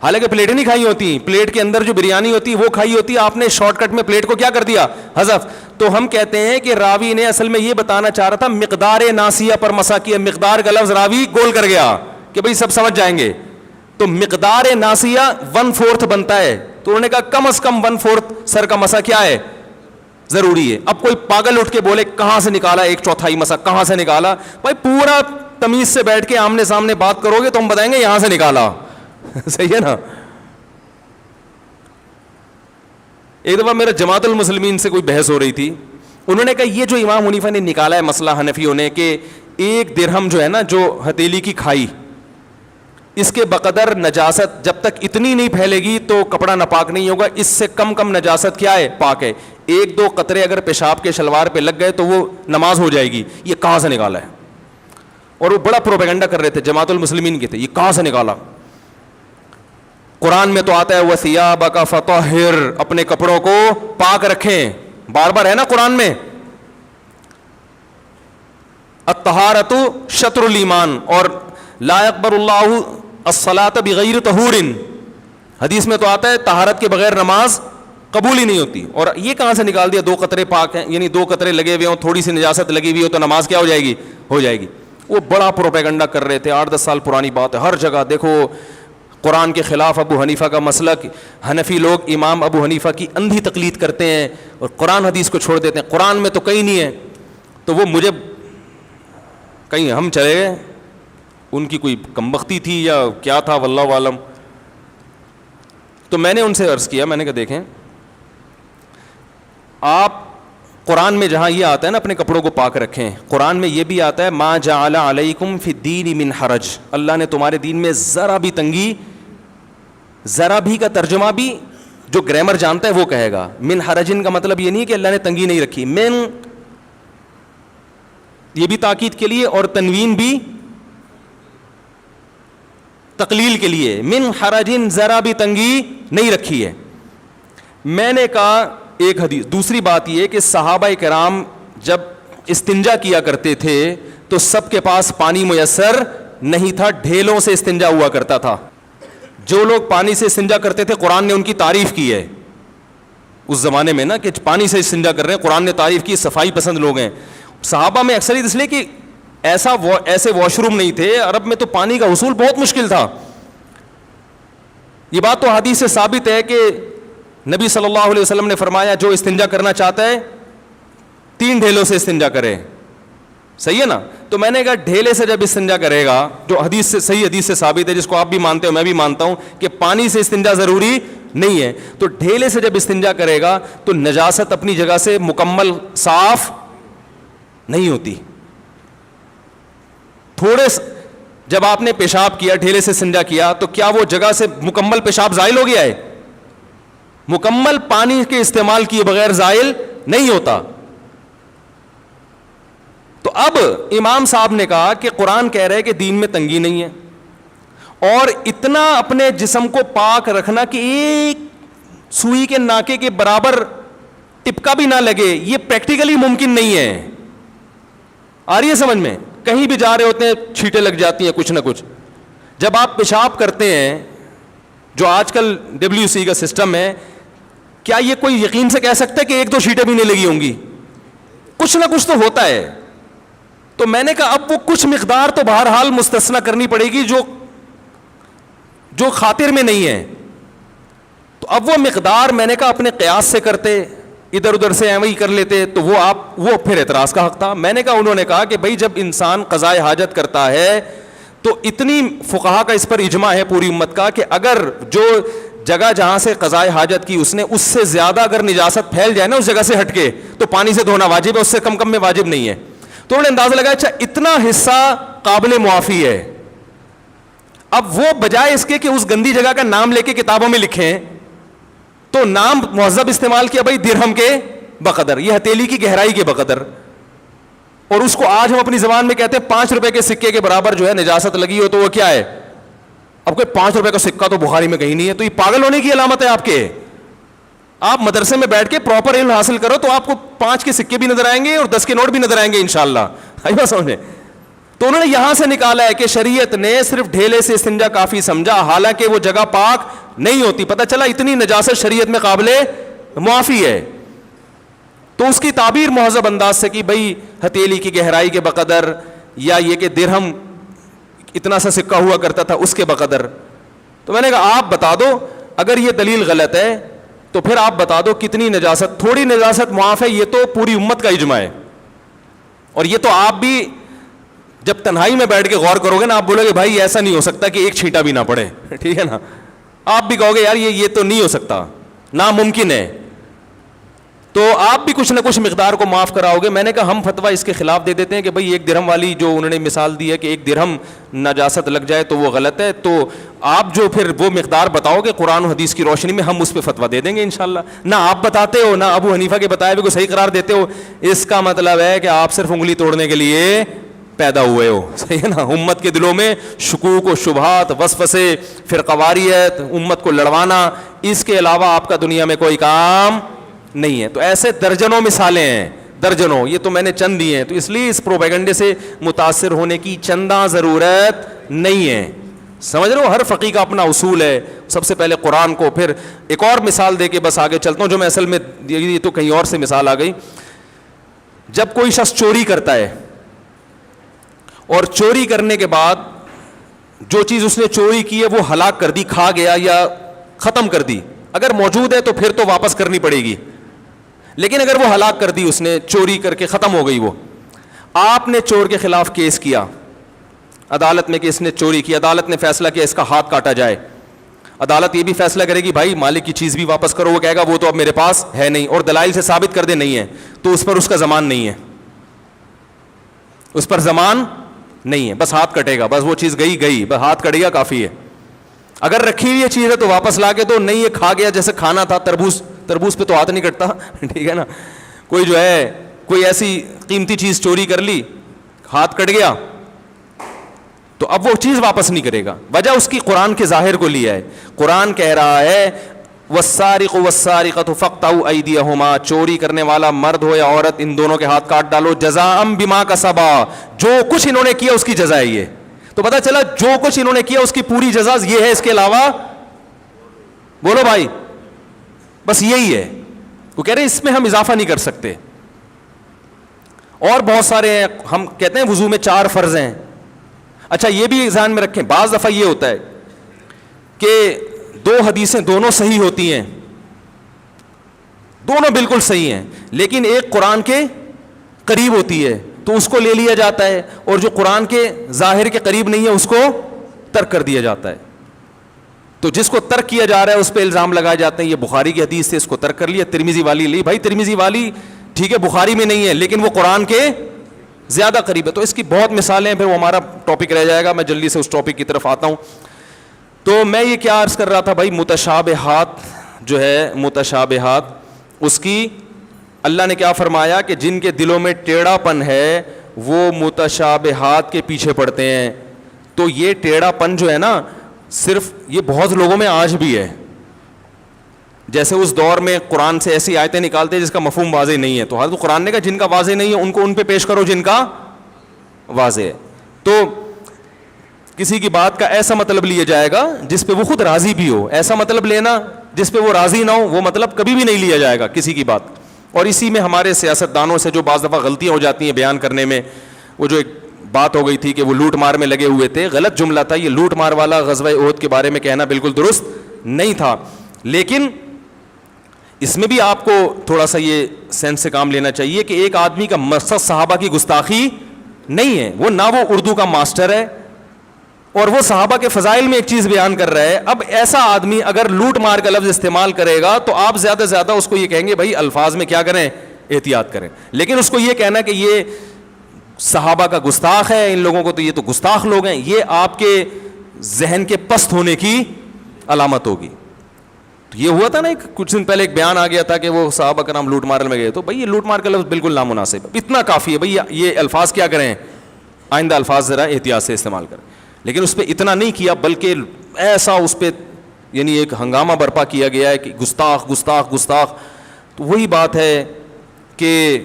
حالانکہ پلیٹیں نہیں کھائی ہوتی, پلیٹ کے اندر جو بریانی ہوتی ہے وہ کھائی ہوتی ہے, آپ نے شارٹ کٹ میں پلیٹ کو کیا کر دیا, حذف. تو ہم کہتے ہیں کہ راوی نے اصل میں یہ بتانا چاہ رہا تھا مقدار ناسیہ پر مسا کیا, مقدار کا لفظ راوی گول کر گیا کہ بھئی سب سمجھ جائیں گے. تو مقدار ناسیہ 1/4 بنتا ہے, تو انہوں نے کہا کم از کم 1/4 سر کا مسا کیا ہے, ضروری ہے. اب کوئی پاگل اٹھ کے بولے کہاں سے نکالا 1/4 مسا, کہاں سے نکالا؟ بھائی پورا تمیز سے بیٹھ کے آمنے سامنے بات کرو گے تو ہم بتائیں گے یہاں سے نکالا. صحیح ہے نا. ایک دفعہ میرا جماعت المسلمین سے کوئی بحث ہو رہی تھی, انہوں نے کہا یہ جو امام حنیفہ نے نکالا ہے مسئلہ حنفیوں نے کہ 1 درہم جو ہے نا, جو ہتھیلی کی کھائی, اس کے بقدر نجاست جب تک اتنی نہیں پھیلے گی تو کپڑا ناپاک نہیں ہوگا, اس سے کم نجاست کیا ہے, پاک ہے. 1-2 قطرے اگر پیشاب کے شلوار پہ لگ گئے تو وہ نماز ہو جائے گی. یہ کہاں سے نکالا ہے؟ اور وہ بڑا پروپیگنڈا کر رہے تھے, جماعت المسلمین کے تھے, یہ کہاں سے نکالا؟ قرآن میں تو آتا ہے وَثِيَابَكَ فَطَهِّرْ, اپنے کپڑوں کو پاک رکھیں, بار بار ہے نا قرآن میں. الطہارۃ شطر الایمان, اور لا يقبل اللہ الصلاۃ بغیر طہور, حدیث میں تو آتا ہے طہارت کے بغیر نماز قبول ہی نہیں ہوتی. اور یہ کہاں سے نکال دیا 2 قطرے پاک ہیں, یعنی 2 قطرے لگے ہوئے ہوں, تھوڑی سی نجاست لگی ہوئی ہو تو نماز کیا ہو جائے گی, ہو جائے گی. وہ بڑا پروپیگنڈا کر رہے تھے, 8-10 سال پرانی بات ہے. ہر جگہ دیکھو قرآن کے خلاف ابو حنیفہ کا مسلک, حنفی لوگ امام ابو حنیفہ کی اندھی تقلید کرتے ہیں اور قرآن حدیث کو چھوڑ دیتے ہیں. قرآن میں تو کہیں نہیں ہے, تو وہ مجھے کہیں ہم چلے گئے, ان کی کوئی کمبختی تھی یا کیا تھا واللہ عالم. تو میں نے ان سے عرض کیا, میں نے کہا دیکھیں آپ قرآن میں جہاں یہ آتا ہے نا اپنے کپڑوں کو پاک رکھیں, قرآن میں یہ بھی آتا ہے ما جعل علیکم فی الدین من حرج, اللہ نے تمہارے دین میں ذرا بھی تنگی, ذرا بھی کا ترجمہ بھی جو گرامر جانتا ہے وہ کہے گا. من حرجن کا مطلب یہ نہیں کہ اللہ نے تنگی نہیں رکھی, من یہ بھی تاکید کے لیے اور تنوین بھی تقلیل کے لیے, من حرجن ذرا بھی تنگی نہیں رکھی ہے. میں نے کہا ایک حدیث. دوسری بات یہ کہ صحابہ کرام جب استنجا کیا کرتے تھے تو سب کے پاس پانی میسر نہیں تھا, ڈھیلوں سے استنجا ہوا کرتا تھا. جو لوگ پانی سے استنجا کرتے تھے قرآن نے ان کی تعریف کی ہے اس زمانے میں نا, کہ پانی سے استنجا کر رہے ہیں, قرآن نے تعریف کی, صفائی پسند لوگ ہیں. صحابہ میں اکثریت اس لیے کہ ایسے واش روم نہیں تھے, عرب میں تو پانی کا حصول بہت مشکل تھا. یہ بات تو حدیث سے ثابت ہے کہ نبی صلی اللہ علیہ وسلم نے فرمایا جو استنجا کرنا چاہتا ہے 3 ڈھیلوں سے استنجا کرے. صحیح ہے نا. تو میں نے کہا ڈھیلے سے جب استنجا کرے گا, جو حدیث سے صحیح حدیث سے ثابت ہے, جس کو آپ بھی مانتے ہو میں بھی مانتا ہوں کہ پانی سے استنجا ضروری نہیں ہے, تو ڈھیلے سے جب استنجا کرے گا تو نجاست اپنی جگہ سے مکمل صاف نہیں ہوتی. تھوڑے جب آپ نے پیشاب کیا, ڈھیلے سے استنجا کیا, تو کیا وہ جگہ سے مکمل پیشاب زائل ہو گیا ہے؟ مکمل پانی کے استعمال کیے بغیر زائل نہیں ہوتا. تو اب امام صاحب نے کہا کہ قرآن کہہ رہے کہ دین میں تنگی نہیں ہے, اور اتنا اپنے جسم کو پاک رکھنا کہ ایک سوئی کے ناکے کے برابر ٹپکا بھی نہ لگے, یہ پریکٹیکلی ممکن نہیں ہے. آ رہی ہے سمجھ میں؟ کہیں بھی جا رہے ہوتے ہیں چھینٹیں لگ جاتی ہیں کچھ نہ کچھ. جب آپ پیشاب کرتے ہیں, جو آج کل WC کا سسٹم ہے, کیا یہ کوئی یقین سے کہہ سکتا ہے کہ 1-2 چھینٹیں بھی نہیں لگی ہوں گی؟ کچھ نہ کچھ تو ہوتا ہے. تو میں نے کہا اب وہ کچھ مقدار تو بہرحال مستثنی کرنی پڑے گی جو خاطر میں نہیں ہے. تو اب وہ مقدار میں نے کہا اپنے قیاس سے کرتے, ادھر ادھر سے ایویں ہی کر لیتے, تو وہ پھر اعتراض کا حق تھا. میں نے کہا, انہوں نے کہا کہ بھائی جب انسان قضاء حاجت کرتا ہے تو اتنی فقہا کا اس پر اجماع ہے پوری امت کا کہ اگر جو جگہ جہاں سے قضاء حاجت کی اس نے اس سے زیادہ اگر نجاست پھیل جائے نا اس جگہ سے ہٹ کے, تو پانی سے دھونا واجب ہے, اس سے کم میں واجب نہیں ہے. تو انہوں نے اندازہ لگایا اچھا اتنا حصہ قابل معافی ہے. اب وہ بجائے اس کے کہ اس گندی جگہ کا نام لے کے کتابوں میں لکھیں, تو نام مہذب استعمال کیا, بھائی درہم کے بقدر, یہ ہتھیلی کی گہرائی کے بقدر. اور اس کو آج ہم اپنی زبان میں کہتے ہیں 5 روپے کے سکے کے برابر جو ہے نجاست لگی ہو تو وہ کیا ہے. اب کوئی 5 روپے کا سکہ تو بخاری میں کہیں نہیں ہے, تو یہ پاگل ہونے کی علامت ہے آپ کے. آپ مدرسے میں بیٹھ کے پراپر علم حاصل کرو تو آپ کو 5 کے سکے بھی نظر آئیں گے اور 10 کے نوٹ بھی نظر آئیں گے انشاءاللہ. آئی بات سمجھے؟ تو انہوں نے یہاں سے نکالا ہے کہ شریعت نے صرف ڈھیلے سے استنجا کافی سمجھا, حالانکہ وہ جگہ پاک نہیں ہوتی. پتہ چلا اتنی نجاست شریعت میں قابل معافی ہے. تو اس کی تعبیر مہذب انداز سے کہ بھئی ہتھیلی کی گہرائی کے بقدر, یا یہ کہ درہم اتنا سا سکہ ہوا کرتا تھا اس کے بقدر. تو میں نے کہا آپ بتا دو, اگر یہ دلیل غلط ہے تو پھر آپ بتا دو کتنی نجاست, تھوڑی نجاست معاف ہے, یہ تو پوری امت کا اجماع ہے. اور یہ تو آپ بھی جب تنہائی میں بیٹھ کے غور کرو گے نا, آپ بولو گے بھائی ایسا نہیں ہو سکتا کہ ایک چھینٹا بھی نہ پڑے. ٹھیک ہے نا, آپ بھی کہو گے یار یہ تو نہیں ہو سکتا, ناممکن ہے. تو آپ بھی کچھ نہ کچھ مقدار کو معاف کراؤ گے. میں نے کہا ہم فتویٰ اس کے خلاف دے دیتے ہیں کہ بھئی 1 درہم والی جو انہوں نے مثال دی ہے کہ 1 درہم نجاست لگ جائے تو وہ غلط ہے. تو آپ جو پھر وہ مقدار بتاؤ گے قرآن و حدیث کی روشنی میں, ہم اس پہ فتویٰ دے دیں گے انشاءاللہ. نہ آپ بتاتے ہو, نہ ابو حنیفہ کے بتائے ہوئے کو صحیح قرار دیتے ہو. اس کا مطلب ہے کہ آپ صرف انگلی توڑنے کے لیے پیدا ہوئے ہو. صحیح ہے نا. امت کے دلوں میں شکوک و شبہات, وسوسے, فرقواریت, امت کو لڑوانا, اس کے علاوہ آپ کا دنیا میں کوئی کام نہیں ہے. تو ایسے درجنوں مثالیں ہیں, درجنوں. یہ تو میں نے چند دیے ہیں. تو اس لیے اس پروپیگنڈے سے متاثر ہونے کی چندہ ضرورت نہیں ہے. سمجھ رہے ہو, ہر فقی کا اپنا اصول ہے. سب سے پہلے قرآن کو, پھر ایک اور مثال دے کے بس آگے چلتا ہوں, جو میں اصل میں یہ تو کہیں اور سے مثال آ گئی. جب کوئی شخص چوری کرتا ہے اور چوری کرنے کے بعد جو چیز اس نے چوری کی ہے وہ ہلاک کر دی, کھا گیا یا ختم کر دی, اگر موجود ہے تو پھر تو واپس کرنی پڑے گی. لیکن اگر وہ ہلاک کر دی, اس نے چوری کر کے ختم ہو گئی, وہ آپ نے چور کے خلاف کیس کیا عدالت میں کہ اس نے چوری کی, عدالت نے فیصلہ کیا اس کا ہاتھ کاٹا جائے. عدالت یہ بھی فیصلہ کرے گی بھائی مالک کی چیز بھی واپس کرو, وہ کہے گا وہ تو اب میرے پاس ہے نہیں, اور دلائل سے ثابت کر دے نہیں ہے, تو اس پر اس کا ضمان نہیں ہے, اس پر ضمان نہیں ہے, بس ہاتھ کٹے گا, بس وہ چیز گئی, بس ہاتھ کٹے گا کافی ہے. اگر رکھی ہوئی یہ چیز ہے تو واپس لا کے دو, نہیں یہ کھا گیا, جیسے کھانا تھا تربوز پہ تو ہاتھ نہیں کٹتا. ٹھیک ہے نا. کوئی جو ہے کوئی ایسی قیمتی چیز چوری کر لی, ہاتھ کٹ گیا, تو اب وہ چیز واپس نہیں کرے گا. وجہ اس کی قرآن کے ظاہر کو لیا ہے. قرآن کہہ رہا ہے والسارق والسارقۃ فاقطعوا ایدیہما, چوری کرنے والا مرد ہو یا عورت ان دونوں کے ہاتھ کاٹ ڈالو, جزاء بما کسبا, جو کچھ انہوں نے کیا اس کی جزا ہے یہ. تو پتہ چلا جو کچھ انہوں نے کیا اس کی پوری جزا یہ ہے, اس کے علاوہ بولو بھائی بس یہی ہے. وہ کہہ رہے ہیں اس میں ہم اضافہ نہیں کر سکتے. اور بہت سارے ہیں, ہم کہتے ہیں وضو میں 4 فرض ہیں. اچھا یہ بھی ذہن میں رکھیں, بعض دفعہ یہ ہوتا ہے کہ 2 حدیثیں دونوں صحیح ہوتی ہیں, دونوں بالکل صحیح ہیں, لیکن ایک قرآن کے قریب ہوتی ہے تو اس کو لے لیا جاتا ہے, اور جو قرآن کے ظاہر کے قریب نہیں ہے اس کو ترک کر دیا جاتا ہے. تو جس کو ترک کیا جا رہا ہے اس پہ الزام لگائے جاتے ہیں یہ بخاری کی حدیث سے اس کو ترک کر لیا, ترمذی والی لی. بھائی ترمذی والی ٹھیک ہے بخاری میں نہیں ہے, لیکن وہ قرآن کے زیادہ قریب ہے. تو اس کی بہت مثالیں ہیں, پھر وہ ہمارا ٹاپک رہ جائے گا, میں جلدی سے اس ٹاپک کی طرف آتا ہوں. تو میں یہ کیا عرض کر رہا تھا بھائی, متشابہات جو ہے متشابہات, اس کی اللہ نے کیا فرمایا کہ جن کے دلوں میں ٹیڑھا پن ہے وہ متشابہات کے پیچھے پڑتے ہیں. تو یہ ٹیڑھا پن جو ہے نا, صرف یہ بہت لوگوں میں آج بھی ہے. جیسے اس دور میں قرآن سے ایسی آیتیں نکالتے ہیں جس کا مفہوم واضح نہیں ہے, تو حضرت قرآن نے کہا جن کا واضح نہیں ہے ان کو ان پہ پیش کرو جن کا واضح ہے. تو کسی کی بات کا ایسا مطلب لیا جائے گا جس پہ وہ خود راضی بھی ہو, ایسا مطلب لینا جس پہ وہ راضی نہ ہو وہ مطلب کبھی بھی نہیں لیا جائے گا کسی کی بات. اور اسی میں ہمارے سیاستدانوں سے جو بعض دفعہ غلطیاں ہو جاتی ہیں بیان کرنے میں, وہ جو ایک بات ہو گئی تھی کہ وہ لوٹ مار میں لگے ہوئے تھے, غلط جملہ تھا یہ. لوٹ مار والا غزوہ احد کے بارے میں کہنا بالکل درست نہیں تھا, لیکن اس میں بھی آپ کو تھوڑا سا یہ سینس سے کام لینا چاہیے کہ ایک آدمی کا مقصد صحابہ کی گستاخی نہیں ہے, وہ نہ وہ اردو کا ماسٹر ہے اور وہ صحابہ کے فضائل میں ایک چیز بیان کر رہا ہے. اب ایسا آدمی اگر لوٹ مار کا لفظ استعمال کرے گا تو آپ زیادہ سے زیادہ اس کو یہ کہیں گے بھائی الفاظ میں کیا کریں, احتیاط کریں. لیکن اس کو یہ کہنا کہ یہ صحابہ کا گستاخ ہے, ان لوگوں کو تو یہ تو گستاخ لوگ ہیں, یہ آپ کے ذہن کے پست ہونے کی علامت ہوگی. یہ ہوا تھا نا کچھ دن پہلے ایک بیان آ گیا تھا کہ وہ صحابہ کرام لوٹ مار میں گئے, تو بھائی یہ لوٹ مار کا لفظ بالکل نامناسب ہے, اتنا کافی ہے بھائی یہ الفاظ کیا کریں, آئندہ الفاظ ذرا احتیاط سے استعمال کریں. لیکن اس پہ اتنا نہیں کیا بلکہ ایسا اس پہ یعنی ایک ہنگامہ برپا کیا گیا ہے کہ گستاخ گستاخ گستاخ. تو وہی بات ہے کہ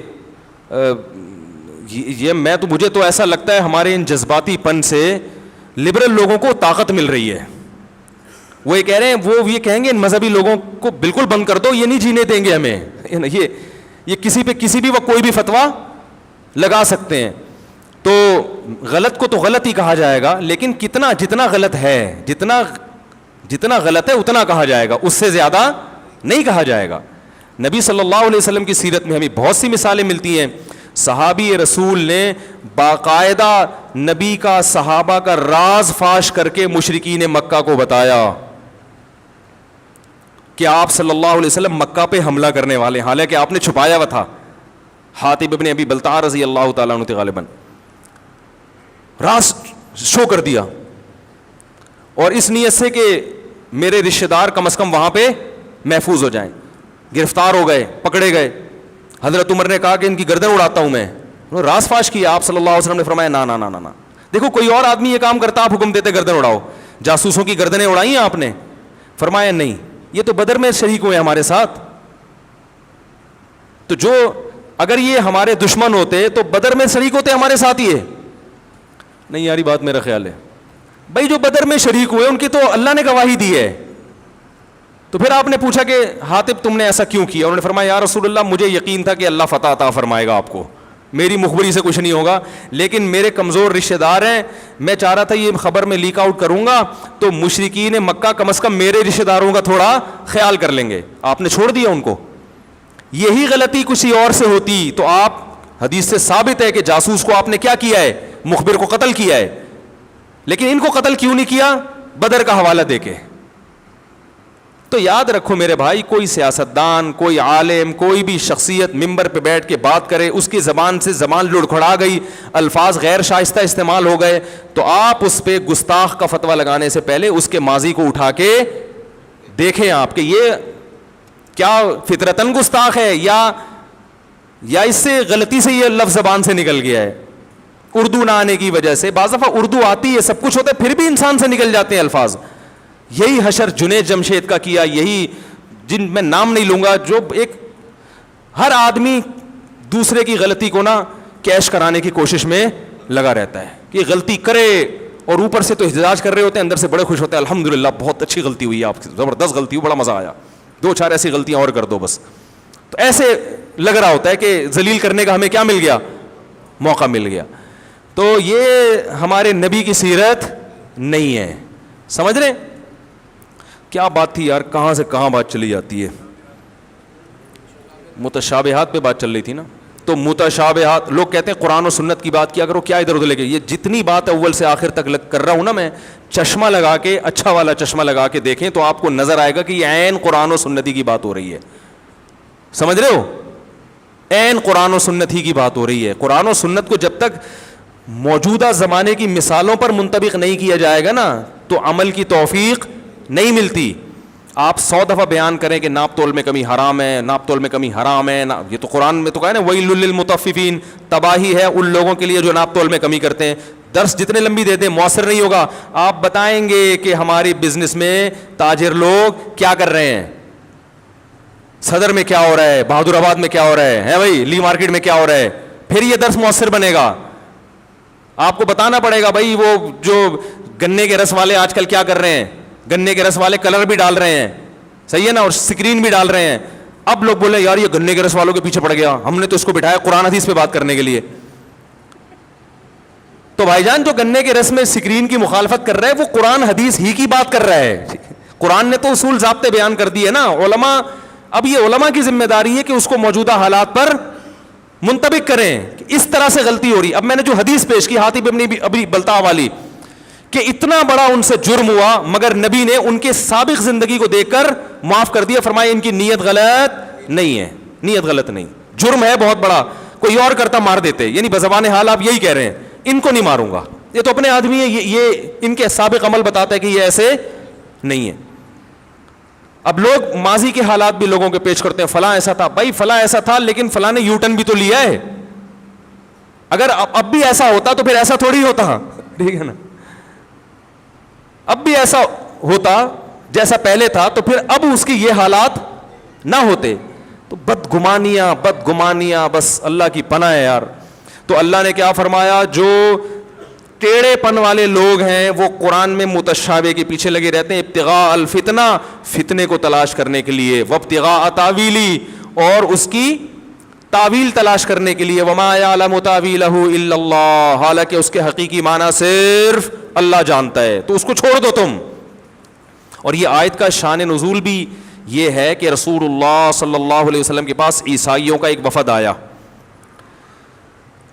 یہ مجھے تو ایسا لگتا ہے ہمارے ان جذباتی پن سے لبرل لوگوں کو طاقت مل رہی ہے. وہ یہ کہہ رہے ہیں, وہ یہ کہیں گے ان مذہبی لوگوں کو بالکل بند کر دو, یہ نہیں جینے دیں گے ہمیں. یہ کسی پہ کسی بھی وقت کوئی بھی فتویٰ لگا سکتے ہیں. تو غلط کو تو غلط ہی کہا جائے گا, لیکن جتنا غلط ہے, جتنا غلط ہے اتنا کہا جائے گا, اس سے زیادہ نہیں کہا جائے گا. نبی صلی اللہ علیہ وسلم کی سیرت میں ہمیں بہت سی مثالیں ملتی ہیں. صحابی رسول نے باقاعدہ نبی کا, صحابہ کا راز فاش کر کے مشرکین مکہ کو بتایا کہ آپ صلی اللہ علیہ وسلم مکہ پہ حملہ کرنے والے, حالانکہ آپ نے چھپایا ہوا تھا. حاطب ابن ابی بلتع رضی اللہ تعالیٰ عنہ غالباً راز شو کر دیا, اور اس نیت سے کہ میرے رشتہ دار کم از کم وہاں پہ محفوظ ہو جائیں. گرفتار ہو گئے, پکڑے گئے. حضرت عمر نے کہا کہ ان کی گردن اڑاتا ہوں میں. راز فاش کیا. آپ صلی اللہ علیہ وسلم نے فرمایا نا نا نا نا, دیکھو کوئی اور آدمی یہ کام کرتا, آپ حکم دیتے گردن اڑاؤ. جاسوسوں کی گردنیں اڑائی ہیں آپ نے؟ فرمایا نہیں, یہ تو بدر میں شریک ہوئے ہمارے ساتھ. تو جو اگر یہ ہمارے دشمن ہوتے تو بدر میں شریک ہوتے ہمارے ساتھ ہی ہے. نہیں یاری بات میرا خیال ہے بھائی, جو بدر میں شریک ہوئے ان کی تو اللہ نے گواہی دی ہے. تو پھر آپ نے پوچھا کہ حاطب تم نے ایسا کیوں کیا؟ انہوں نے فرمایا یا رسول اللہ مجھے یقین تھا کہ اللہ فتح عطا فرمائے گا آپ کو, میری مخبری سے کچھ نہیں ہوگا, لیکن میرے کمزور رشتہ دار ہیں, میں چاہ رہا تھا یہ خبر میں لیک آؤٹ کروں گا تو مشرکین مکہ کم از کم میرے رشتہ داروں کا تھوڑا خیال کر لیں گے. آپ نے چھوڑ دیا ان کو. یہی غلطی کسی اور سے ہوتی تو آپ, حدیث سے ثابت ہے کہ جاسوس کو آپ نے کیا کیا ہے, مخبر کو قتل کیا ہے. لیکن ان کو قتل کیوں نہیں کیا؟ بدر کا حوالہ دے کے. تو یاد رکھو میرے بھائی, کوئی سیاستدان, کوئی عالم, کوئی بھی شخصیت ممبر پہ بیٹھ کے بات کرے, اس کی زبان سے زبان لڑکھڑا گئی, الفاظ غیر شائستہ استعمال ہو گئے, تو آپ اس پہ گستاخ کا فتویٰ لگانے سے پہلے اس کے ماضی کو اٹھا کے دیکھیں آپ کہ یہ کیا فطرتاً گستاخ ہے یا اس سے غلطی سے یہ لفظ زبان سے نکل گیا ہے. اردو نہ آنے کی وجہ سے, بعض دفعہ اردو آتی ہے, سب کچھ ہوتا ہے, پھر بھی انسان سے نکل جاتے ہیں الفاظ. یہی حشر جنید جمشید کا کیا, یہی جن میں نام نہیں لوں گا, جو ایک ہر آدمی دوسرے کی غلطی کو نا کیش کرانے کی کوشش میں لگا رہتا ہے کہ غلطی کرے, اور اوپر سے تو احتجاج کر رہے ہوتے ہیں, اندر سے بڑے خوش ہوتے ہیں, الحمدللہ بہت اچھی غلطی ہوئی ہے آپ کی, زبردست غلطی ہوئی, بڑا مزہ آیا, 2-4 ایسی غلطیاں اور کر دو بس. تو ایسے لگ رہا ہوتا ہے کہ ذلیل کرنے کا ہمیں کیا مل گیا, موقع مل گیا. تو یہ ہمارے نبی کی سیرت نہیں ہے. سمجھ رہے ہیں کیا بات تھی یار, کہاں سے کہاں بات چلی جاتی ہے. متشابہات پہ بات چل رہی تھی نا. تو متشابہات, لوگ کہتے ہیں قرآن و سنت کی بات کیا کرو, کیا ادھر ادھر لے کے, یہ جتنی بات اول سے آخر تک کر رہا ہوں نا میں, چشمہ لگا کے, اچھا والا چشمہ لگا کے دیکھیں تو آپ کو نظر آئے گا کہ یہ عین قرآن و سنتی کی بات ہو رہی ہے. سمجھ رہے ہو, عین قرآن و سنت ہی کی بات ہو رہی ہے. قرآن و سنت کو جب تک موجودہ زمانے کی مثالوں پر منطبق نہیں کیا جائے گا نا تو عمل کی توفیق نہیں ملتی. آپ 100 دفعہ بیان کریں کہ ناپ تول میں کمی حرام ہے, ناپ تول میں کمی حرام ہے, یہ تو قرآن میں تو کہا ہے نا ویل للمطففین, تباہی ہے ان لوگوں کے لیے جو ناپ تول میں کمی کرتے ہیں. درس جتنے لمبی دے دیں مؤثر نہیں ہوگا. آپ بتائیں گے کہ ہماری بزنس میں تاجر لوگ کیا کر رہے ہیں, صدر میں کیا ہو رہا ہے, بہادر آباد میں کیا ہو رہا ہے بھائی, لی مارکیٹ میں کیا ہو رہا ہے, پھر یہ درس مؤثر بنے گا. آپ کو بتانا پڑے گا بھائی وہ جو گنے کے رس والے آج کل کیا کر رہے ہیں, گنے کے رس والے کلر بھی ڈال رہے ہیں, صحیح ہے نا, اور سکرین بھی ڈال رہے ہیں. اب لوگ بولے یار یہ گنے کے رس والوں کے پیچھے پڑ گیا, ہم نے تو اس کو بٹھایا قرآن حدیث پہ بات کرنے کے لیے. تو بھائی جان جو گنے کے رس میں سکرین کی مخالفت کر رہا ہے وہ قرآن حدیث ہی کی بات کر رہا ہے. قرآن نے تو اصول ضابطے بیان کر دیے نا. علماء, اب یہ علماء کی ذمہ داری ہے کہ اس کو موجودہ حالات پر منطبق کریں. اس طرح سے غلطی ہو رہی. اب میں نے جو حدیث پیش کی حاطب ابن ابی بلتع والی, کہ اتنا بڑا ان سے جرم ہوا مگر نبی نے ان کے سابق زندگی کو دیکھ کر معاف کر دیا, فرمایا ان کی نیت غلط نہیں ہے, نیت غلط نہیں, جرم ہے بہت بڑا, کوئی اور کرتا مار دیتے. یعنی بزبان حال آپ یہی کہہ رہے ہیں, ان کو نہیں ماروں گا, یہ تو اپنے آدمی ہے, یہ ان کے سابق عمل بتاتا ہے کہ یہ ایسے نہیں ہے. اب لوگ ماضی کے حالات بھی لوگوں کے پیش کرتے ہیں, فلاں ایسا تھا. بھائی فلاں ایسا تھا لیکن فلاں نے یو ٹرن بھی تو لیا ہے. اگر اب بھی ایسا ہوتا تو پھر ایسا تھوڑی ہوتا, ٹھیک ہے نا, اب بھی ایسا ہوتا جیسا پہلے تھا تو پھر اب اس کی یہ حالات نہ ہوتے. تو بدگمانیاں بس اللہ کی پناہ ہے یار. تو اللہ نے کیا فرمایا, جو ٹیڑے پن والے لوگ ہیں وہ قرآن میں متشابہ کے پیچھے لگے رہتے ہیں, ابتغاء الفتنہ, فتنے کو تلاش کرنے کے لیے, وابتغاء تاویلی, اور اس کی تعویل تلاش کرنے کے لیے, وما یعلم تاویلہ الا اللہ, حالانکہ اس کے حقیقی معنی صرف اللہ جانتا ہے. تو اس کو چھوڑ دو تم. اور یہ آیت کا شان نزول بھی یہ ہے کہ رسول اللہ صلی اللہ علیہ وسلم کے پاس عیسائیوں کا ایک وفد آیا.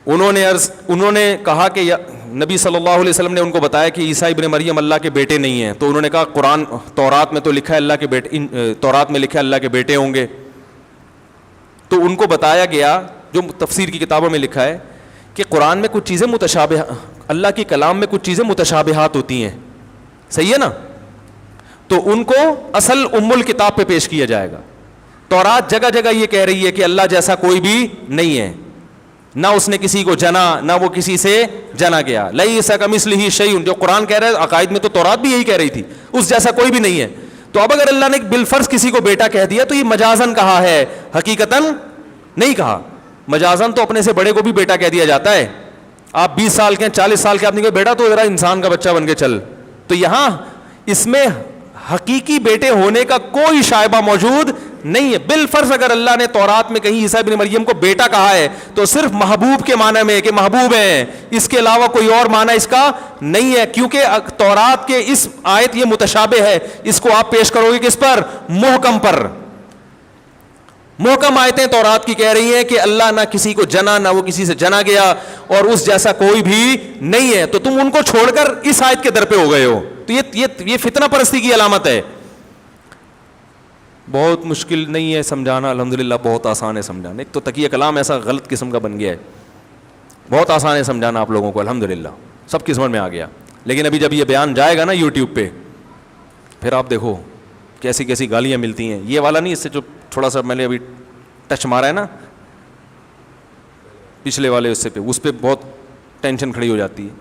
انہوں نے کہا کہ نبی صلی اللہ علیہ وسلم نے ان کو بتایا کہ عیسیٰ ابن مریم اللہ کے بیٹے نہیں ہیں. تو انہوں نے کہا قرآن تورات میں تو لکھا ہے اللہ کے بیٹے, تورات میں لکھا ہے اللہ کے بیٹے ہوں گے. تو ان کو بتایا گیا جو تفسیر کی کتابوں میں لکھا ہے کہ قرآن میں کچھ چیزیں متشابہ, اللہ کے کلام میں کچھ چیزیں متشابہات ہوتی ہیں, صحیح ہے نا. تو ان کو اصل ام الکتاب پہ پیش کیا جائے گا. تورات جگہ جگہ یہ کہہ رہی ہے کہ اللہ جیسا کوئی بھی نہیں ہے, نہ اس نے کسی کو جنا نہ وہ کسی سے جنا گیا. لیس کمثلہ شیء, جو قرآن کہہ رہا ہے عقائد میں تو تورات بھی یہی کہہ رہی تھی, اس جیسا کوئی بھی نہیں ہے. تو اب اگر اللہ نے بالفرض کسی کو بیٹا کہہ دیا تو یہ مجازن کہا ہے, حقیقتاً نہیں کہا. مجازن تو اپنے سے بڑے کو بھی بیٹا کہہ دیا جاتا ہے. آپ 20 سال کے ہیں, 40 سال کے, آپ نے کہا بیٹا تو ذرا انسان کا بچہ بن کے چل. تو یہاں اس میں حقیقی بیٹے ہونے کا کوئی شائبہ موجود نہیں ہے. بالفرض اگر اللہ نے تورات میں کہیں عیسیٰ ابن مریم کو بیٹا کہا ہے تو صرف محبوب کے معنی میں کہ محبوب ہیں, اس کے علاوہ کوئی اور معنی اس کا نہیں ہے. کیونکہ تورات کے اس آیت یہ متشابہ ہے, اس کو آپ پیش کرو گے کس پر, محکم پر. محکم آیتیں تورات کی کہہ رہی ہیں کہ اللہ نہ کسی کو جنا نہ وہ کسی سے جنا گیا اور اس جیسا کوئی بھی نہیں ہے. تو تم ان کو چھوڑ کر اس آیت کے در پہ ہو گئے ہو. تو یہ فتنہ پرستی کی علامت ہے. بہت مشکل نہیں ہے سمجھانا, الحمدللہ بہت آسان ہے سمجھانا. ایک تو تقیہ کلام ایسا غلط قسم کا بن گیا ہے, بہت آسان ہے سمجھانا آپ لوگوں کو, الحمدللہ سب کی سمجھ میں آ گیا. لیکن ابھی جب یہ بیان جائے گا نا یوٹیوب پہ, پھر آپ دیکھو کیسی کیسی گالیاں ملتی ہیں. یہ والا نہیں, اس سے جو تھوڑا سا میں نے ابھی ٹچ مارا ہے نا پچھلے والے اس پہ بہت ٹینشن کھڑی ہو جاتی ہے.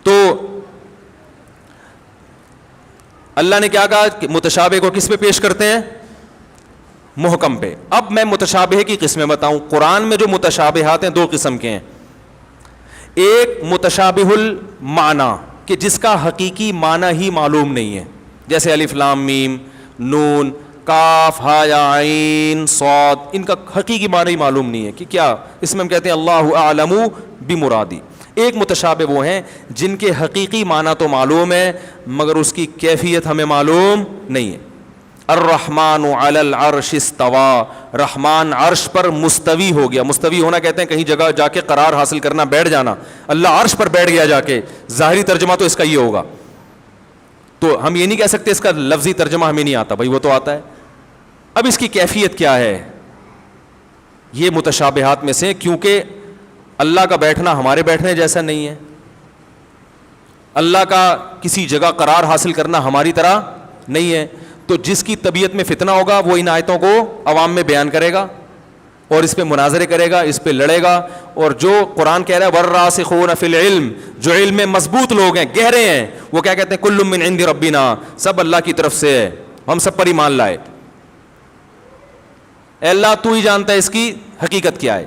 تو اللہ نے کیا کہا کہ متشابہ کو کس پہ پیش کرتے ہیں, محکم پہ. اب میں متشابہ کی قسمیں بتاؤں. قرآن میں جو متشابہات ہیں دو قسم کے ہیں. ایک متشابہ المعنی کہ جس کا حقیقی معنی ہی معلوم نہیں ہے, جیسے الف لام میم نون کاف ہا یا عین صاد, ان کا حقیقی معنی ہی معلوم نہیں ہے کہ کیا, اس میں ہم کہتے ہیں اللہ اعلم بمرادی. ایک متشابہ وہ ہیں جن کے حقیقی معنی تو معلوم ہے مگر اس کی کیفیت ہمیں معلوم نہیں ہے. الرحمن علی العرش استوى, رحمان عرش پر مستوی ہو گیا. مستوی ہونا کہتے ہیں کہیں جگہ جا کے قرار حاصل کرنا, بیٹھ جانا. اللہ عرش پر بیٹھ گیا جا کے, ظاہری ترجمہ تو اس کا یہ ہوگا. تو ہم یہ نہیں کہہ سکتے اس کا لفظی ترجمہ ہمیں نہیں آتا, بھائی وہ تو آتا ہے. اب اس کی کیفیت کیا ہے, یہ متشابہات میں سے, کیونکہ اللہ کا بیٹھنا ہمارے بیٹھنے جیسا نہیں ہے, اللہ کا کسی جگہ قرار حاصل کرنا ہماری طرح نہیں ہے. تو جس کی طبیعت میں فتنہ ہوگا وہ ان آیتوں کو عوام میں بیان کرے گا اور اس پہ مناظرے کرے گا, اس پہ لڑے گا. اور جو قرآن کہہ رہا ہے والراسخون فی العلم, جو علم میں مضبوط لوگ ہیں, گہرے ہیں, وہ کیا کہتے ہیں کل من عند ربنا, سب اللہ کی طرف سے ہے, ہم سب پر ایمان لائے. اے اللہ تو ہی جانتا ہے اس کی حقیقت کیا ہے,